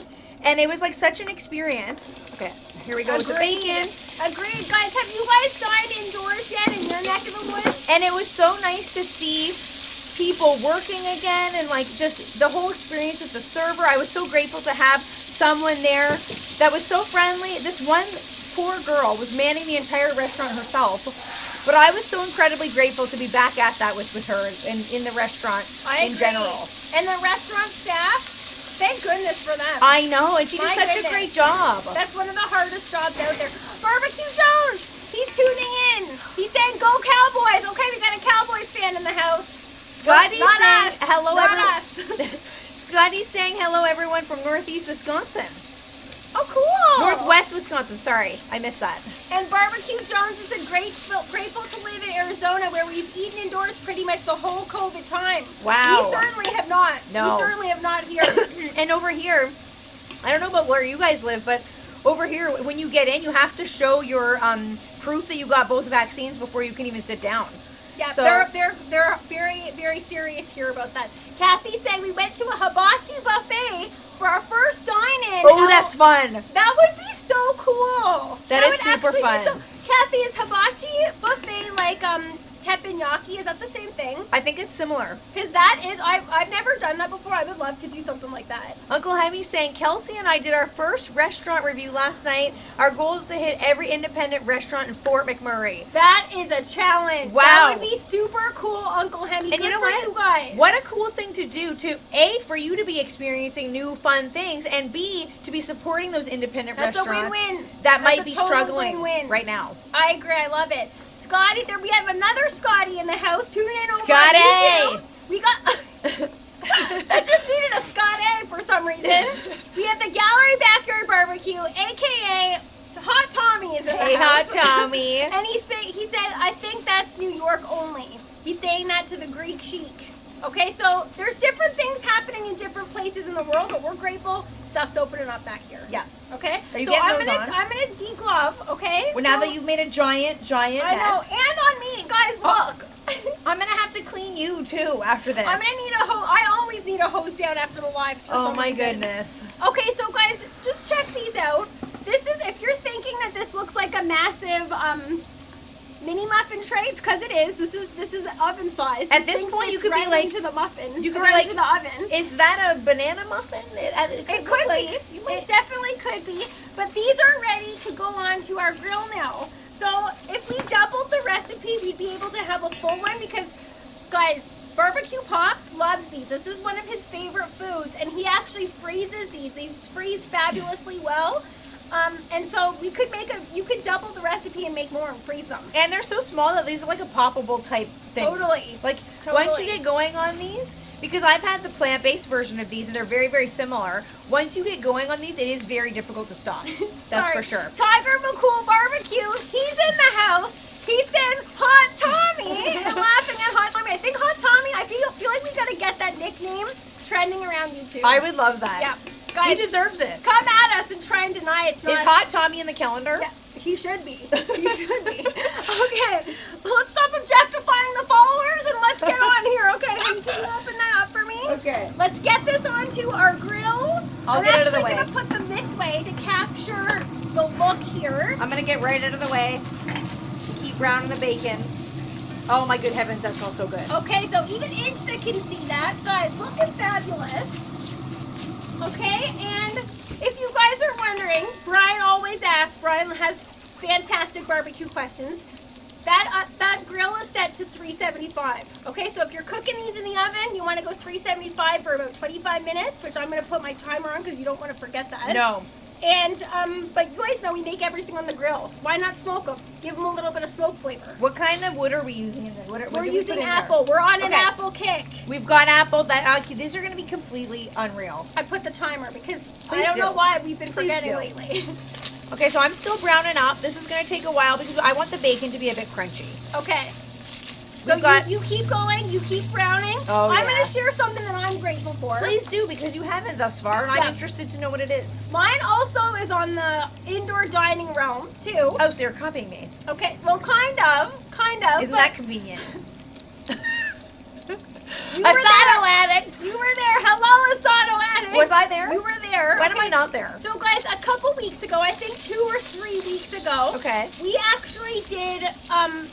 and it was like such an experience. Okay, here we go with the bacon. Agreed. Guys, have you guys dined indoors yet in your neck of the woods? And it was so nice to see people working again, and like just the whole experience with the server. I was so grateful to have someone there that was so friendly. This one poor girl was manning the entire restaurant herself, but I was so incredibly grateful to be back at that with her in the restaurant in general. And the restaurant staff, thank goodness for them. I know, and she did such a great job. That's one of the hardest jobs out there. Barbecue Jones, he's tuning in. He's saying, "Go Cowboys!" Okay, we got a Cowboys fan in the house. Scotty's saying hello, everyone. Scotty's saying hello, everyone from Northeast Wisconsin. Oh, cool. Northwest Wisconsin. Sorry, I missed that. And Barbecue Jones is grateful to live in Arizona, where we've eaten indoors pretty much the whole COVID time. Wow. We certainly have not. No. We certainly have not here. And over here, I don't know about where you guys live, but over here, when you get in, you have to show your proof that you got both vaccines before you can even sit down. Yeah, so, they're very, very serious here about that. Kathy's saying we went to a hibachi buffet for our first dine-in. Oh, that's fun. That would be so cool. That is super fun. Kathy, is hibachi buffet like teppanyaki? Is that the same thing? I think it's similar. Because that is, I've never done that before. I would love to do something like that. Uncle Javi's saying, Kelsey and I did our first restaurant review last night. Our goal is to hit every independent restaurant in Fort McMurray. That is a challenge. Wow. That would be super cool, Uncle Hemi. And you know what? You guys. What a cool thing to do to A, for you to be experiencing new fun things, and B, to be supporting those independent restaurants a win-win. that might be struggling win-win right now. I agree. I love it. Scotty, we have another Scotty in the house. Tune in over Scotty! on YouTube. We got... I just needed a Scotty for some reason. We have the Gallery Backyard Barbecue, a.k.a. Hot Tommy is in the house. Hey, Hot Tommy. And he said, I think that's New York only. He's saying that to the Greek chic. Okay, so there's different things happening in different places in the world, but we're grateful stuff's opening up back here. Yeah. Okay? Are you getting those on? I'm gonna deglove, okay? Well, now that you've made a giant I know, mess. and on me. Guys, look. I'm going to have to clean you, too, after this. I'm gonna need a hose. I always need a hose down after the lives for some my reason. goodness. Okay, so guys, just check these out. This is, if you're thinking that this looks like a massive mini muffin tray, it's because it is. This is oven size. At this point, you could be like into the muffin. You could right be like into the oven. Is that a banana muffin? It could be. It definitely could be. But these are ready to go on to our grill now. So if we doubled the recipe, we'd be able to have a full one because, guys, Barbecue Pops loves these. This is one of his favorite foods, and he actually freezes these. These freeze fabulously well. And so you could double the recipe and make more and freeze them. And they're so small that these are like a poppable type thing. Totally. Like, once you get going on these, because I've had the plant-based version of these, and they're very, very similar. Once you get going on these, it is very difficult to stop. That's for sure. Tiger McCool Barbecue, he's in the house. He said, Hot Tommy, and laughing at Hot Tommy. I think Hot Tommy, I feel like we got to get that nickname trending around YouTube. I would love that. Yeah. Guys, he deserves it. Come at us and try and deny it's not. Is Hot Tommy in the calendar? Yeah, he should be. He should be. Okay, let's stop objectifying the followers and let's get on here. Okay, can you open that up for me? Okay. Let's get this onto our grill. I'll get out of the way. I'm actually going to put them this way to capture the look here. I'm going to get right out of the way. Keep browning the bacon. Oh my good heavens, that smells so good. Okay, so even Insta can see that. Guys, looking fabulous. Okay, and if you guys are wondering, Brian always asks, Brian has fantastic barbecue questions. That grill is set to 375. Okay, so if you're cooking these in the oven, you want to go 375 for about 25 minutes, which I'm going to put my timer on because you don't want to forget that. No. And, but you guys know we make everything on the grill. Why not smoke them? Give them a little bit of smoke flavor. What kind of wood are we using in there? We're using apple. We're on an apple kick. We've got apple. These are going to be completely unreal. I put the timer because I don't know why we've been forgetting lately. Okay, so I'm still browning up. This is going to take a while because I want the bacon to be a bit crunchy. Okay. So you keep going, you keep browning. Oh, I'm going to share something that I'm grateful for. Please do, because you haven't thus far, and I'm interested to know what it is. Mine also is on the indoor dining realm, too. Oh, so you're copying me. Okay, well, kind of. Isn't that convenient? Asado addict. You were there. Hello, Asado addict. Was I there? You were there. When am I not there? So, guys, a couple weeks ago, I think 2 or 3 weeks ago, we actually did.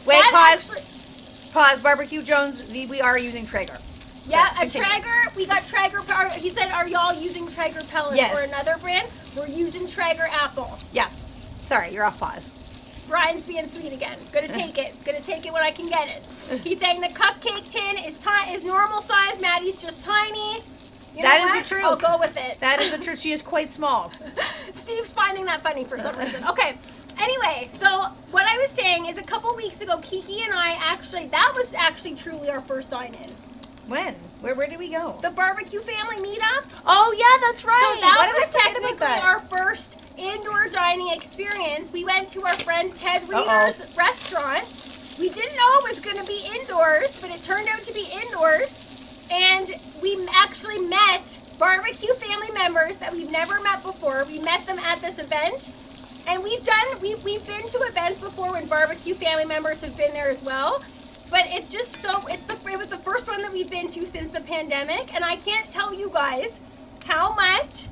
Wait, pause. Barbecue Jones. We are using Traeger. Yeah, a Traeger. We got Traeger. He said, "Are y'all using Traeger pellets or another brand?" We're using Traeger apple. Yeah. Sorry, you're off pause. Brian's being sweet again. Gonna take it. Gonna take it when I can get it. He's saying the cupcake tin is normal size. Maddie's just tiny. That is the truth. I'll go with it. That is the truth. She is quite small. Steve's finding that funny for some reason. Okay. Anyway, so what I was saying is a couple weeks ago, Kiki and I that was actually truly our first dine-in. When? Where did we go? The barbecue family meetup. Oh, yeah, that's right. So that was technically our first indoor dining experience. We went to our friend Ted Reeder's restaurant. We didn't know it was going to be indoors, but it turned out to be indoors. And we actually met barbecue family members that we've never met before. We met them at this event. And we've been to events before when barbecue family members have been there as well. But it's just it was the first one that we've been to since the pandemic. And I can't tell you guys how much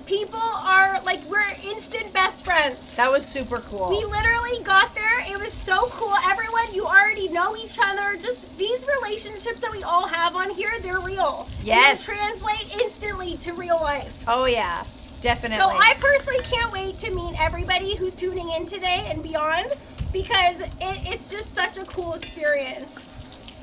people are, like, we're instant best friends. That was super cool. We literally got there. It was so cool. Everyone, you already know each other. Just these relationships that we all have on here, they're real. Yes. They translate instantly to real life. Oh, yeah. Definitely. So I personally can't wait to meet everybody who's tuning in today and beyond, because it's just such a cool experience.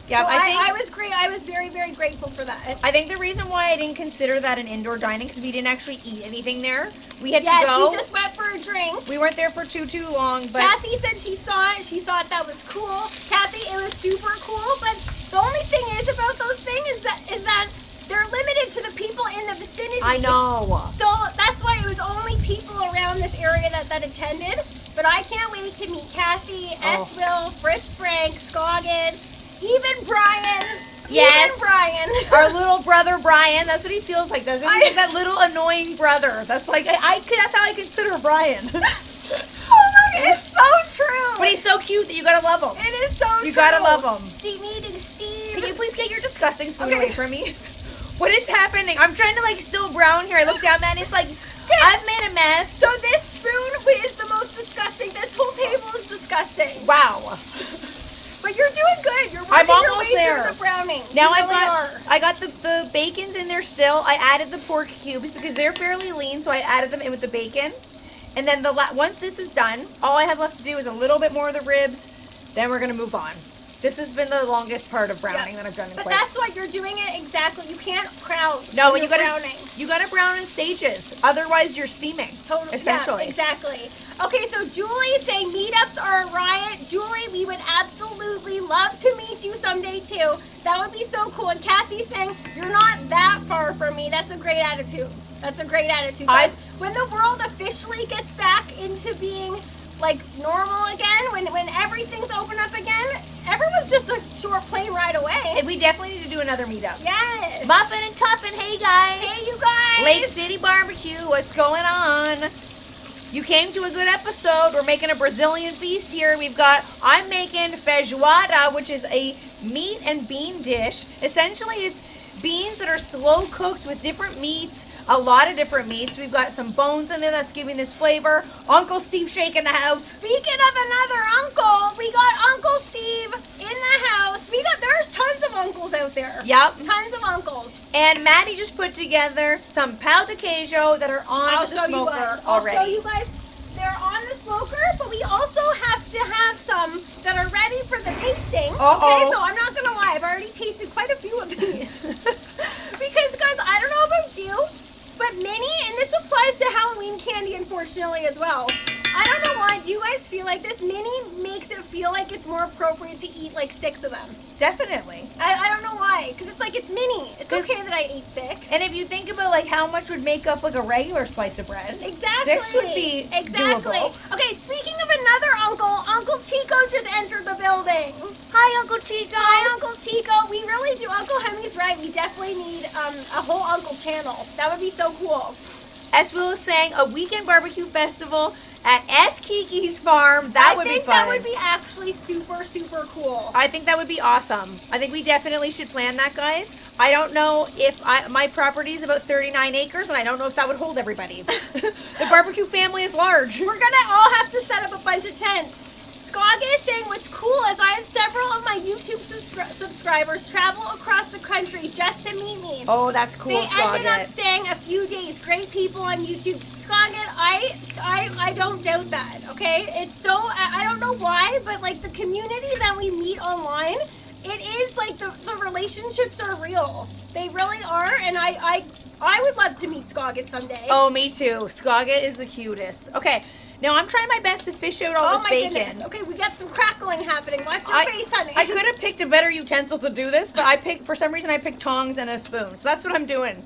Yeah, so I was great. I was very, very grateful for that. I think the reason why I didn't consider that an indoor dining because we didn't actually eat anything there. We had to go. Yes, we just went for a drink. We weren't there for too long. But Kathy said she saw it. She thought that was cool. Kathy, it was super cool. But the only thing is about those things is that they're limited to the people in the vicinity. I know. So that's why it was only people around this area that attended. But I can't wait to meet Kathy, Will, Fritz Frank, Scoggin, even Brian. Yes. Even Brian. Our little brother Brian. That's what he feels like, doesn't he? He's like that little annoying brother. That's like that's how I consider Brian. Oh my God, it's so true. But he's so cute that you gotta love him. It is so true. You gotta love him. Steve eating Steve. Can you please get your disgusting spoon away from me? What is happening? I'm trying to still brown here. I look down and it's like, I've made a mess. So this spoon is the most disgusting. This whole table is disgusting. Wow. But you're doing good. You're I'm working almost your way there. through the browning. Now I got the bacon's in there still. I added the pork cubes because they're fairly lean, so I added them in with the bacon. And then once this is done, all I have left to do is a little bit more of the ribs. Then we're gonna move on. This has been the longest part of browning that I've done in But quite. that's why you're doing it exactly. You can't brown. No, you gotta brown in stages. Otherwise, you're steaming. Totally. Essentially. Yeah, exactly. Okay, so Julie saying meetups are a riot. Julie, we would absolutely love to meet you someday too. That would be so cool. And Kathy saying you're not that far from me. That's a great attitude. That's a great attitude. Guys, when the world officially gets back into being normal again, when everything's open up again, everyone's just a short plane ride away. And we definitely need to do another meetup. Yes. Muffin and Tuffin, hey guys. Hey you guys. Lake City Barbecue, what's going on? You came to a good episode. We're making a Brazilian feast here. I'm making feijoada, which is a meat and bean dish. Essentially, it's beans that are slow cooked with different meats. A lot of different meats. We've got some bones in there that's giving this flavor. Uncle Steve shaking the house. Speaking of another uncle, we got Uncle Steve in the house. There's tons of uncles out there. Yep. Tons of uncles. And Maddie just put together some Pao de Queijo that are on the smoker already. I'll show you guys. they're on the smoker, but we also have to have some that are ready for the tasting. Uh-oh. Okay, so I'm not gonna lie, I've already tasted quite a few of these. Because guys, I don't know about you, but mini, and this applies to Halloween candy unfortunately as well. I don't know why, do you guys feel like this? Mini makes it feel like it's more appropriate to eat like 6 of them. Definitely. I don't know why, because it's like, it's mini. It's okay that I ate 6. And if you think about like how much would make up like a regular slice of bread, Exactly. 6 would be doable. Okay, speaking of another uncle, Uncle Chico just entered the building. Hi, Uncle Chico. Hi, Uncle Chico. We really do. Uncle Hemi's right. We definitely need a whole Uncle channel. That would be so cool. As Will is saying, a weekend barbecue festival at S. Kiki's farm. That would be fun. I think that would be actually super, super cool. I think that would be awesome. I think we definitely should plan that, guys. I don't know if my property is about 39 acres, and I don't know if that would hold everybody. The barbecue family is large. We're going to all have to set up a bunch of tents. Skaga is saying what's cool is I have several of my YouTube subscribers travel across the country just to meet me. Oh, that's cool, They ended up staying a few days. Great people on YouTube. Skaga, I don't doubt that, okay? It's so, I don't know why, but like the community that we meet online, it is like the relationships are real. They really are, and I would love to meet Skaga someday. Oh, me too. Skaga is the cutest. Okay. Now, I'm trying my best to fish out all this bacon. Goodness. Okay, we got some crackling happening. Watch your face, honey. I could have picked a better utensil to do this, but for some reason, I picked tongs and a spoon. So that's what I'm doing.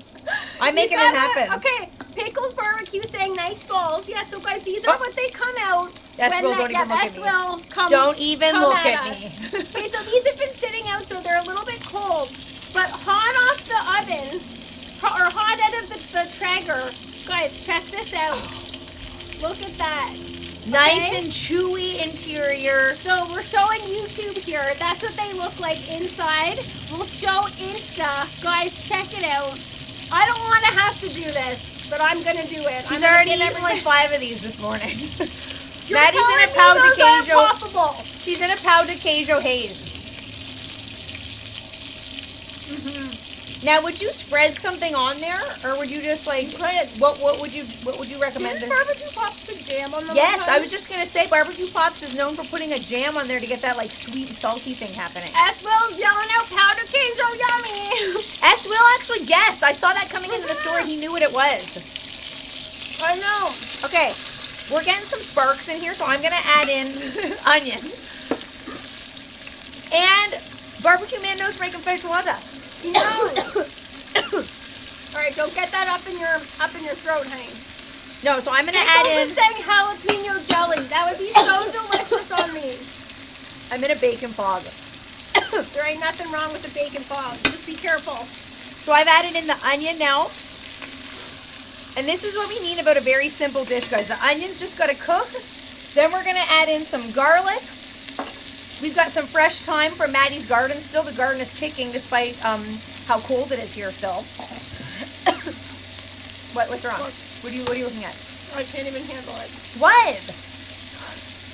I'm making it happen. Okay, Pickles Barbecue saying nice balls. Yeah, so guys, these are what they come out. Yes, Will, don't even look at me. Don't even look at me. Okay, so these have been sitting out, so they're a little bit cold. But hot off the oven, or hot out of the Traeger. Guys, check this out. Look at that. Nice and chewy interior. So we're showing YouTube here. That's what they look like inside. We'll show Insta. Guys, check it out. I don't want to have to do this, but I'm going to do it. She's already eaten like 5 of these this morning. Maddie's in a Pao de Queijo. She's in a Pao de Queijo haze. Now, would you spread something on there, or would you just like what would you recommend? Didn't barbecue pops put jam on them? Yes, I was just gonna say barbecue pops is known for putting a jam on there to get that like sweet and salty thing happening. S. Will's yelling out Pao de Queijo yummy. S. Will actually guessed. I saw that coming into the store. He knew what it was. I know. Okay, we're getting some sparks in here, so I'm gonna add in onion and barbecue man knows making feijoada. No. All right, don't get that up in your throat, honey. No, so I'm gonna add in. Saying jalapeno jelly. That would be so delicious on these. I'm in a bacon fog. There ain't nothing wrong with the bacon fog. Just be careful. So I've added in the onion now, and this is what we need about a very simple dish, guys. The onion's just gotta cook. Then we're gonna add in some garlic. We've got some fresh thyme from Maddie's garden still. The garden is kicking despite how cold it is here still. What's wrong? What are you looking at? I can't even handle it. What?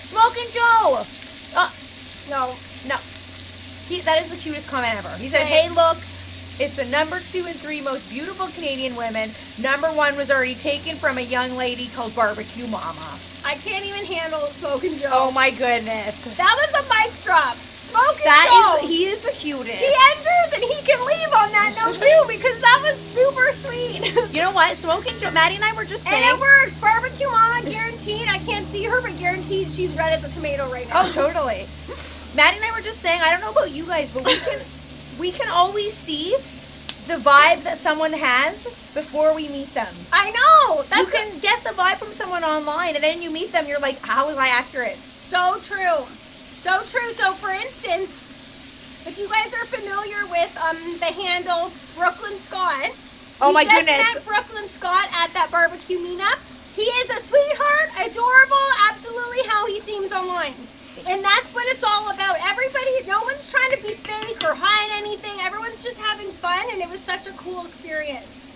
Smoking Joe! No. That is the cutest comment ever. He said, hey, look, it's the number 2 and 3 most beautiful Canadian women. Number 1 was already taken from a young lady called Barbecue Mama. I can't even handle Smoking Joe. Oh my goodness. That was a mic drop. Smoking Joe. He is the cutest. He enters and he can leave on that note too because that was super sweet. You know what? Smoking Joe, Maddie and I were just saying. And it worked. Barbecue Mama guaranteed. I can't see her, but guaranteed she's red as a tomato right now. Oh, totally. Maddie and I were just saying, I don't know about you guys, but we can always see the vibe that someone has before we meet them. I know. You can get the vibe from someone online, and then you meet them, you're like, how was I accurate? So true. So true. So, for instance, if you guys are familiar with the handle Brooklyn Scott. Oh my goodness. We just met Brooklyn Scott at that barbecue meetup. He is a sweetheart, adorable, absolutely how he seems online. And that's what it's all about. Everybody, no one's trying to be fake or hide anything. Everyone's just having fun, and it was such a cool experience.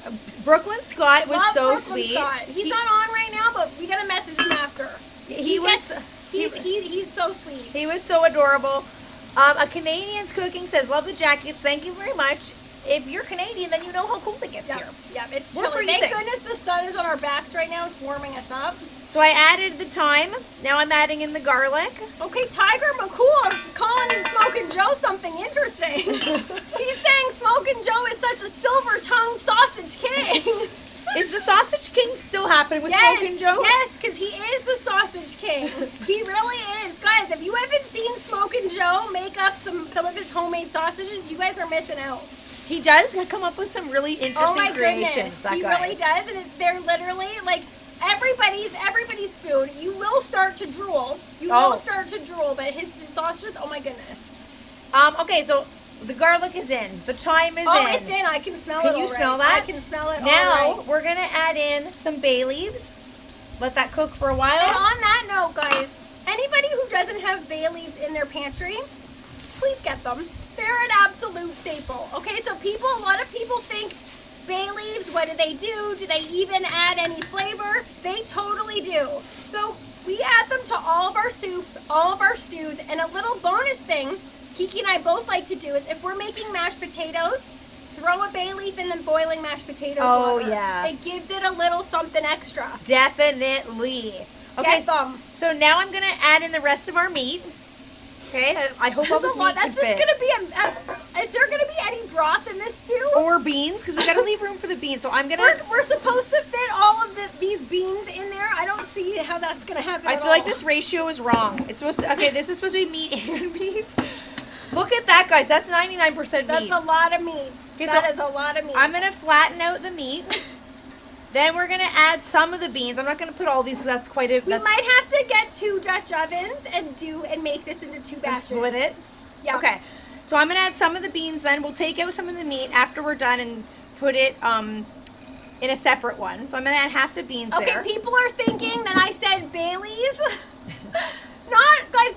Brooklyn Scott was so Brooklyn sweet. Scott. He's not on right now, but we gotta message him after. He's so sweet. He was so adorable. A Canadian's Cooking says, love the jackets. Thank you very much. if you're Canadian, then you know how cold it gets here. Yeah, it's We're chilly. freezing. Thank goodness the sun is on our backs right now. It's warming us up. So I added the thyme. Now I'm adding in the garlic. Okay, Tiger McCool is calling Smokin' Joe something interesting. He's saying Smokin' Joe is such a silver-tongued sausage king. Is the sausage king still happening with Smokin' Joe? Yes, because he is the sausage king. He really is. Guys, if you haven't seen Smokin' Joe make up some of his homemade sausages, you guys are missing out. He does come up with some really interesting creations. Goodness. That He guy. really does, and they're literally like everybody's food. You will start to drool. Will start to drool, but his sausages, oh my goodness. Okay, so the garlic is in. The thyme is in. Oh, it's in. I can smell it. Can you smell that? I can smell it. Now we're gonna add in some bay leaves. Let that cook for a while. And on that note, guys, anybody who doesn't have bay leaves in their pantry, please get them. They're an absolute staple. Okay, so a lot of people think bay leaves, what do they do? Do they even add any flavor? They totally do. So we add them to all of our soups, all of our stews, and a little bonus thing Kiki and I both like to do is if we're making mashed potatoes, throw a bay leaf in the boiling mashed potatoes. Oh, water. yeah. It gives it a little something extra. Definitely. Okay, Get them. so now I'm gonna add in the rest of our meat. Okay, I hope all this meat That's can just fit. gonna be is there gonna be any broth in this stew? Or beans, because we gotta leave room for the beans. So I'm gonna. We're supposed to fit all of these beans in there. I don't see how that's gonna happen. I feel like this ratio is wrong. It's supposed to. Okay, this is supposed to be meat and beans. Look at that, guys. That's 99% meat. That's a lot of meat. Okay, That so is a lot of meat. I'm gonna flatten out the meat. Then we're gonna add some of the beans. I'm not gonna put all these because that's quite a. We might have to get 2 Dutch ovens and make this into 2 batches. Split it. Yeah. Okay. So I'm gonna add some of the beans. Then we'll take out some of the meat after we're done and put it in a separate one. So I'm gonna add half the beans Okay, there. people are thinking that I said Bailey's.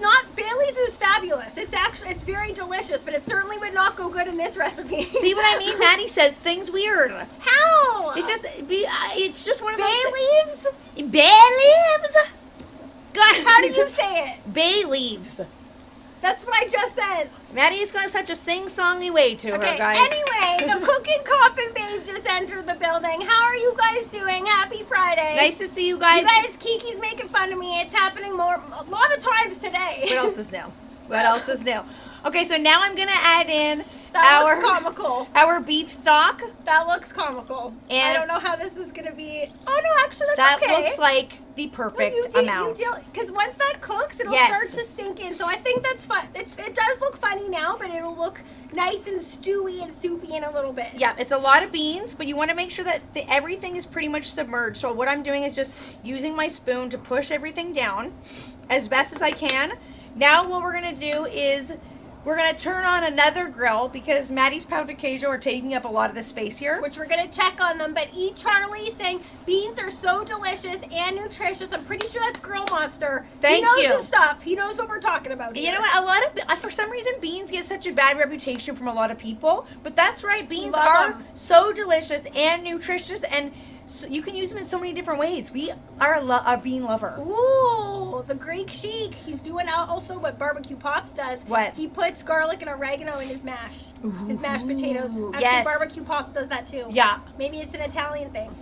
Not Bailey's is fabulous. It's very delicious, but it certainly would not go good in this recipe. See what I mean? Maddie says things weird. How? It's just one of Bay those. leaves? Bay leaves. God, How do you say it? Bay leaves. That's what I just said. Maddie's got such a sing-songy way to her, guys. Anyway, the Cooking Coffin Babe just entered the building. How are you guys doing? Happy Friday. Nice to see you guys. You guys, Kiki's making fun of me. It's happening a lot of times today. What else is new? What else is new? Okay, so now I'm gonna add in That looks comical. our beef stock. That looks comical. And I don't know how this is going to be. Oh, no, actually, that's That okay. looks like the perfect amount. Because once that cooks, it'll Yes. start to sink in. So I think that's fun. It does look funny now, but it'll look nice and stewy and soupy in a little bit. Yeah, it's a lot of beans, but you want to make sure that everything is pretty much submerged. So what I'm doing is just using my spoon to push everything down as best as I can. Now what we're going to do is we're going to turn on another grill because Maddie's Pao de Queijo are taking up a lot of the space here. Which we're going to check on them. But Charlie saying beans are so delicious and nutritious. I'm pretty sure that's Grill Monster. Thank He knows you. his stuff. He knows what we're talking about here. You know what? A lot of for some reason beans get such a bad reputation from a lot of people, but that's right. Beans Love are 'em. so delicious and nutritious, and so you can use them in so many different ways. We are a bean lover. Ooh, the Greek Chic. He's doing also what Barbecue Pops does. What? He puts garlic and oregano in his mash. His mashed potatoes. Actually, yes. Barbecue Pops does that too. Yeah. Maybe it's an Italian thing.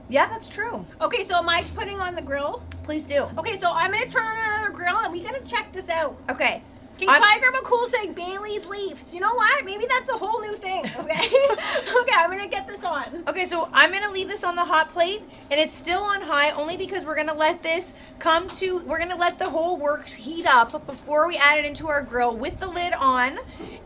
Yeah, that's true. Okay, so am I putting on the grill? Please do. Okay, so I'm going to turn on another grill and we got to check this out. Okay. Okay, Tiger McCool saying Bailey's Leafs. You know what? Maybe that's a whole new thing, okay? Okay, I'm going to get this on. Okay, so I'm going to leave this on the hot plate, and it's still on high only because we're going to let this we're going to let the whole works heat up before we add it into our grill with the lid on,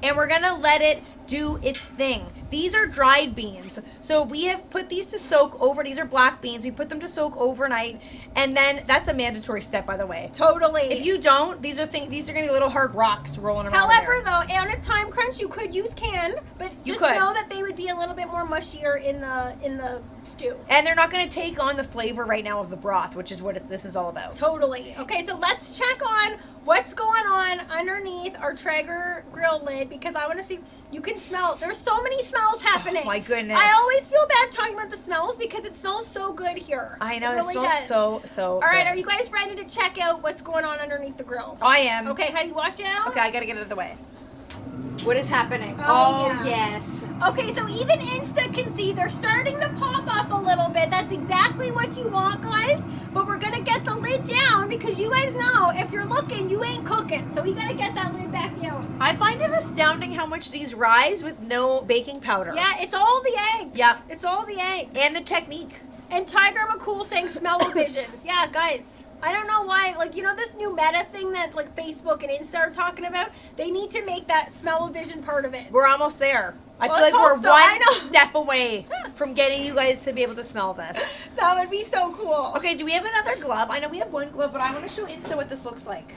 and we're going to let it do its thing. These are dried beans. So we have put these to soak over. These are black beans. We put them to soak overnight, and then that's a mandatory step, by the way. Totally. If you don't, these are going to be little hard rocks rolling around. However, though, on a time crunch, you could use canned, but just could. know that they would be a little bit more mushier in the stew. And they're not going to take on the flavor right now of the broth, which is what this is all about. Totally. Okay, so let's check on what's going on underneath our Traeger grill lid because I want to see. You can smell. There's so many smells happening. Oh my goodness. I always feel bad talking about the smells because it smells so good here. I know, it really smells does. so All right, good. are you guys ready to check out what's going on underneath the grill? I am. Okay, how do you watch out? Okay, I got to get it out of the way. What is happening? Yeah. Yes. Okay, so even Insta can see they're starting to pop up a little bit. That's exactly what you want, guys. But we're gonna get the lid down because you guys know if you're looking, you ain't cooking. So we gotta get that lid back down. I find it astounding how much these rise with no baking powder. Yeah, it's all the eggs. Yeah. It's all the eggs. And the technique. And Tiger McCool saying smell-o-vision. Yeah, guys. I don't know why, like, you know this new meta thing that, like, Facebook and Insta are talking about? They need to make that smell-o-vision part of it. We're almost there. I feel Let's like we're hope so. I know. one step away from getting you guys to be able to smell this. That would be so cool. Okay, do we have another glove? I know we have one glove, but I want to show Insta what this looks like.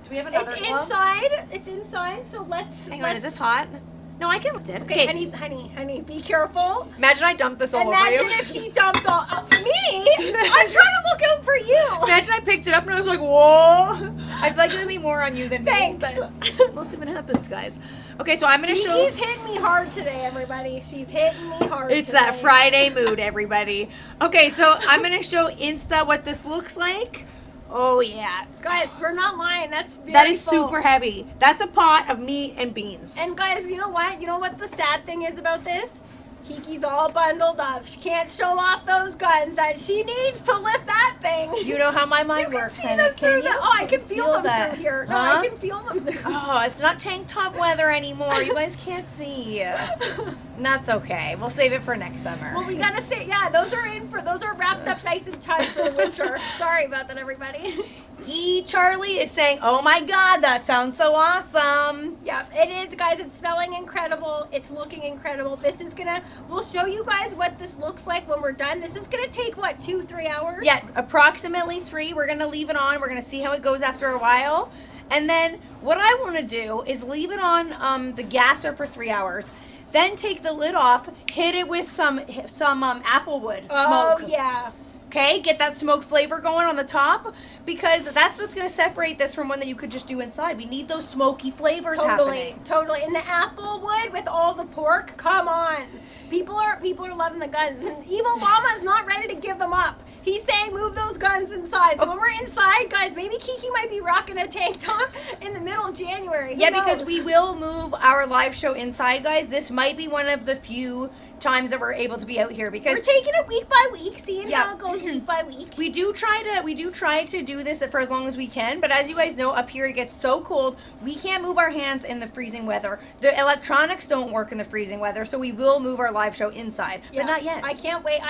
Do we have another It's glove? inside. It's inside, so let's... Hang on, is this hot? No, I can lift it. Okay, honey, be careful. Imagine I dumped this all Imagine over you. if she dumped all... me? I'm trying to look out for you. Imagine I picked it up and I was like, whoa. I feel like it would be more on you than Thanks. me. But we'll see what happens, guys. Okay, so I'm going to show... She's hitting me hard today, everybody. She's hitting me hard It's today. that Friday mood, everybody. Okay, so I'm going to show Insta what this looks like. Oh, yeah. Guys, we're not lying. That's very That is full. super heavy. That's a pot of meat and beans. And guys, you know what? You know what the sad thing is about this? Kiki's all bundled up. She can't show off those guns that she needs to lift that thing. You know how my mind You works. can see them through you? the... Oh, I can feel them that? through here. No, Huh? I can feel them through. Oh, it's not tank top weather anymore. You guys can't see. And that's okay. We'll save it for next summer. Well, we gotta say, yeah, those are wrapped up nice and tight for the winter. Sorry about that, everybody. Charlie is saying, oh my God, that sounds so awesome. Yeah, it is, guys. It's smelling incredible. It's looking incredible. We'll show you guys what this looks like when we're done. This is gonna take, what, 2-3 hours? Yeah, approximately 3. We're going to leave it on. We're going to see how it goes after a while. And then what I want to do is leave it on the gasser for 3 hours. Then take the lid off, hit it with some applewood Oh, smoke. yeah. Okay, get that smoke flavor going on the top because that's what's going to separate this from one that you could just do inside. We need those smoky flavors happening. Totally. And the applewood with all the pork, come on. People are loving the guns. And Evil Llama is not ready to give them up. He's saying move those guns inside. So when we're inside, guys, maybe Kiki might be rocking a tank top in the middle of January. Who Yeah, knows? because we will move our live show inside, guys. This might be one of the few times that we're able to be out here because we're taking it week by week, seeing Yeah. how it goes week by week. we do try to do this for as long as we can, but as you guys know, up here it gets so cold we can't move our hands in the freezing weather. The electronics don't work in the freezing weather, so we will move our live show inside, Yeah, but not yet. I can't wait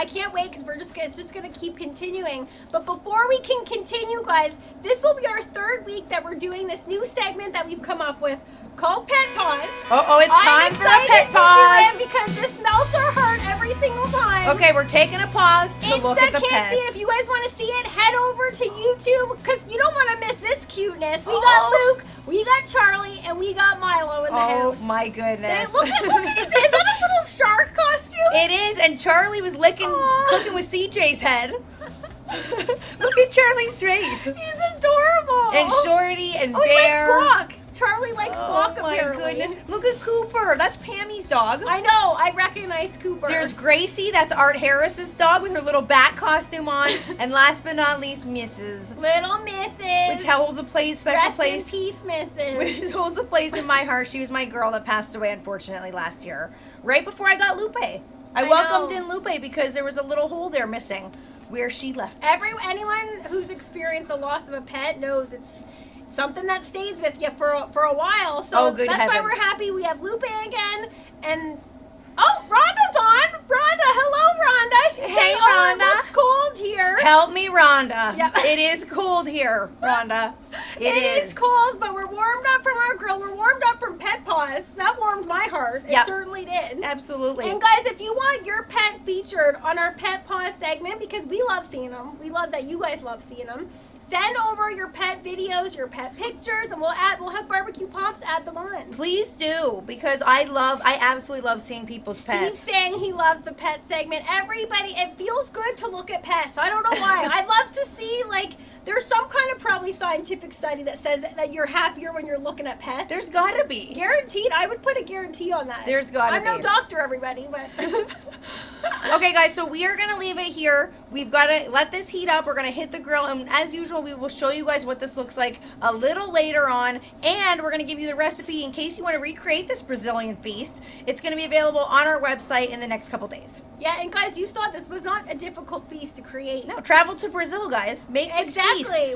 because it's just gonna keep continuing. But before we can continue, guys, this will be our 3rd week that we're doing this new segment that we've come up with called Pet Pause. Oh, it's time I'm for a pet excited to pause. do it because this melts our heart every single time. Okay, we're taking a pause to look at the can't pets. see it. If you guys want to see it, head over to YouTube because you don't want to miss this cuteness. We Oh. got Luke, we got Charlie, and we got Milo in the Oh house. my goodness. Look at is that a little shark costume? It is, and Charlie was cooking with CJ's head. Look at Charlie's face. He's adorable. And Shorty and Oh, he likes Bear. Squawk. Charlie likes Squawk, Oh my apparently. goodness. Look at Cooper. That's Pammy's dog. I know. I recognize Cooper. There's Gracie. That's Art Harris's dog with her little bat costume on. And last but not least, Mrs. Little Mrs. Which holds a special Rest place. in peace, Mrs. Which holds a place in my heart. She was my girl that passed away, unfortunately, last year. Right before I got Lupe. I welcomed know. in Lupe because there was a little hole there missing where she left it. Anyone who's experienced the loss of a pet knows it's something that stays with you for a while. So Oh, good that's why heavens. we're happy we have Lupe again. And oh, Rhonda's on. Rhonda, hello, Rhonda. She's Hey, saying, oh, it Rhonda. looks cold here. Help me, Rhonda. Yep. It is cold here, Rhonda. It is cold, but we're warmed up from our grill. We're warmed up from Pet Paws. That warmed my heart. It Yep. certainly did. Absolutely. And guys, if you want your pet featured on our Pet Paws segment, because we love seeing them, we love that you guys love seeing them, send over your pet videos, your pet pictures, and we'll have Barbecue Pops add them on. Please do, because I absolutely love seeing people's Steve's pets. saying he loves the pet segment. Everybody, it feels good to look at pets. I don't know why. I'd love to see, like, there's some kind of probably scientific study that says that you're happier when you're looking at pets. There's gotta be. Guaranteed. I would put a guarantee on that. There's gotta I'm no be. doctor, everybody, but Okay, guys, so we are going to leave it here. We've got to let this heat up. We're going to hit the grill, and as usual, we will show you guys what this looks like a little later on, and we're going to give you the recipe in case you want to recreate this Brazilian feast. It's going to be available on our website in the next couple days. Yeah, and guys, you saw this was not a difficult feast to create. No, travel to Brazil, guys. Make this feast. Exactly.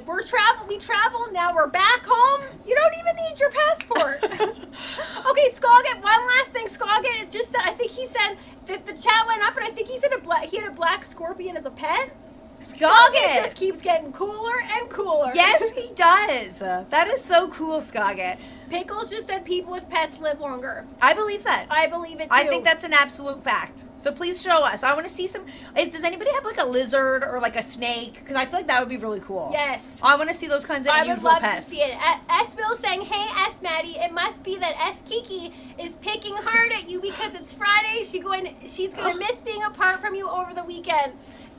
We traveled, now we're back home. You don't even need your passport. Okay, Scoggett, one last thing. Scoggett is just, I think he said that the chat went up, and I think he had a black scorpion as a pet. Scoggett just keeps getting cooler and cooler. Yes, he does. That is so cool, Scoggett. Pickles just said people with pets live longer. I believe that. I believe it too. I think that's an absolute fact. So please show us. I want to see some. Does anybody have like a lizard or like a snake? Because I feel like that would be really cool. Yes. I want to see those kinds of unusual pets. I would love to see it. S. Bill saying, "Hey S. Maddie, it must be that S. Kiki is picking hard at you because it's Friday. She's going to miss being apart from you over the weekend."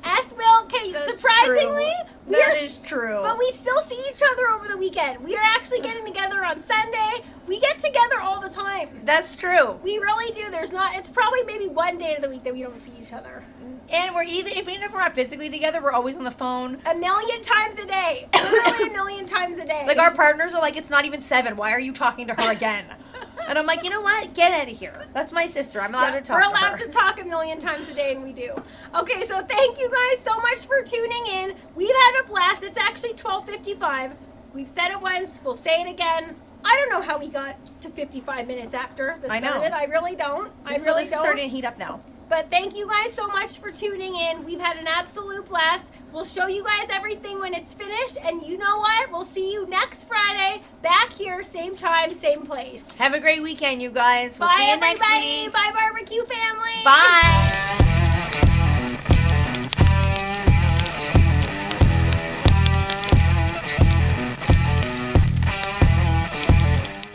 S. Will, okay, That's surprisingly, true. That is true. But we still see each other over the weekend. We are actually getting together on Sunday. We get together all the time. That's true. We really do. It's probably maybe one day of the week that we don't see each other. And even if we're not physically together, we're always on the phone. 1,000,000 times a day. Literally 1,000,000 times a day. Like our partners are like, it's not even 7. Why are you talking to her again? And I'm like, you know what? Get out of here. That's my sister. I'm allowed to talk to her. We're allowed to talk 1,000,000 times a day, and we do. Okay, so thank you guys so much for tuning in. We've had a blast. It's actually 12:55. We've said it once. We'll say it again. I don't know how we got to 55 minutes after this started. I really don't. This is starting to heat up now. But thank you guys so much for tuning in. We've had an absolute blast. We'll show you guys everything when it's finished. And you know what? We'll see you next Friday back here, same time, same place. Have a great weekend, you guys. We'll see you next week. Bye, barbecue family. Bye.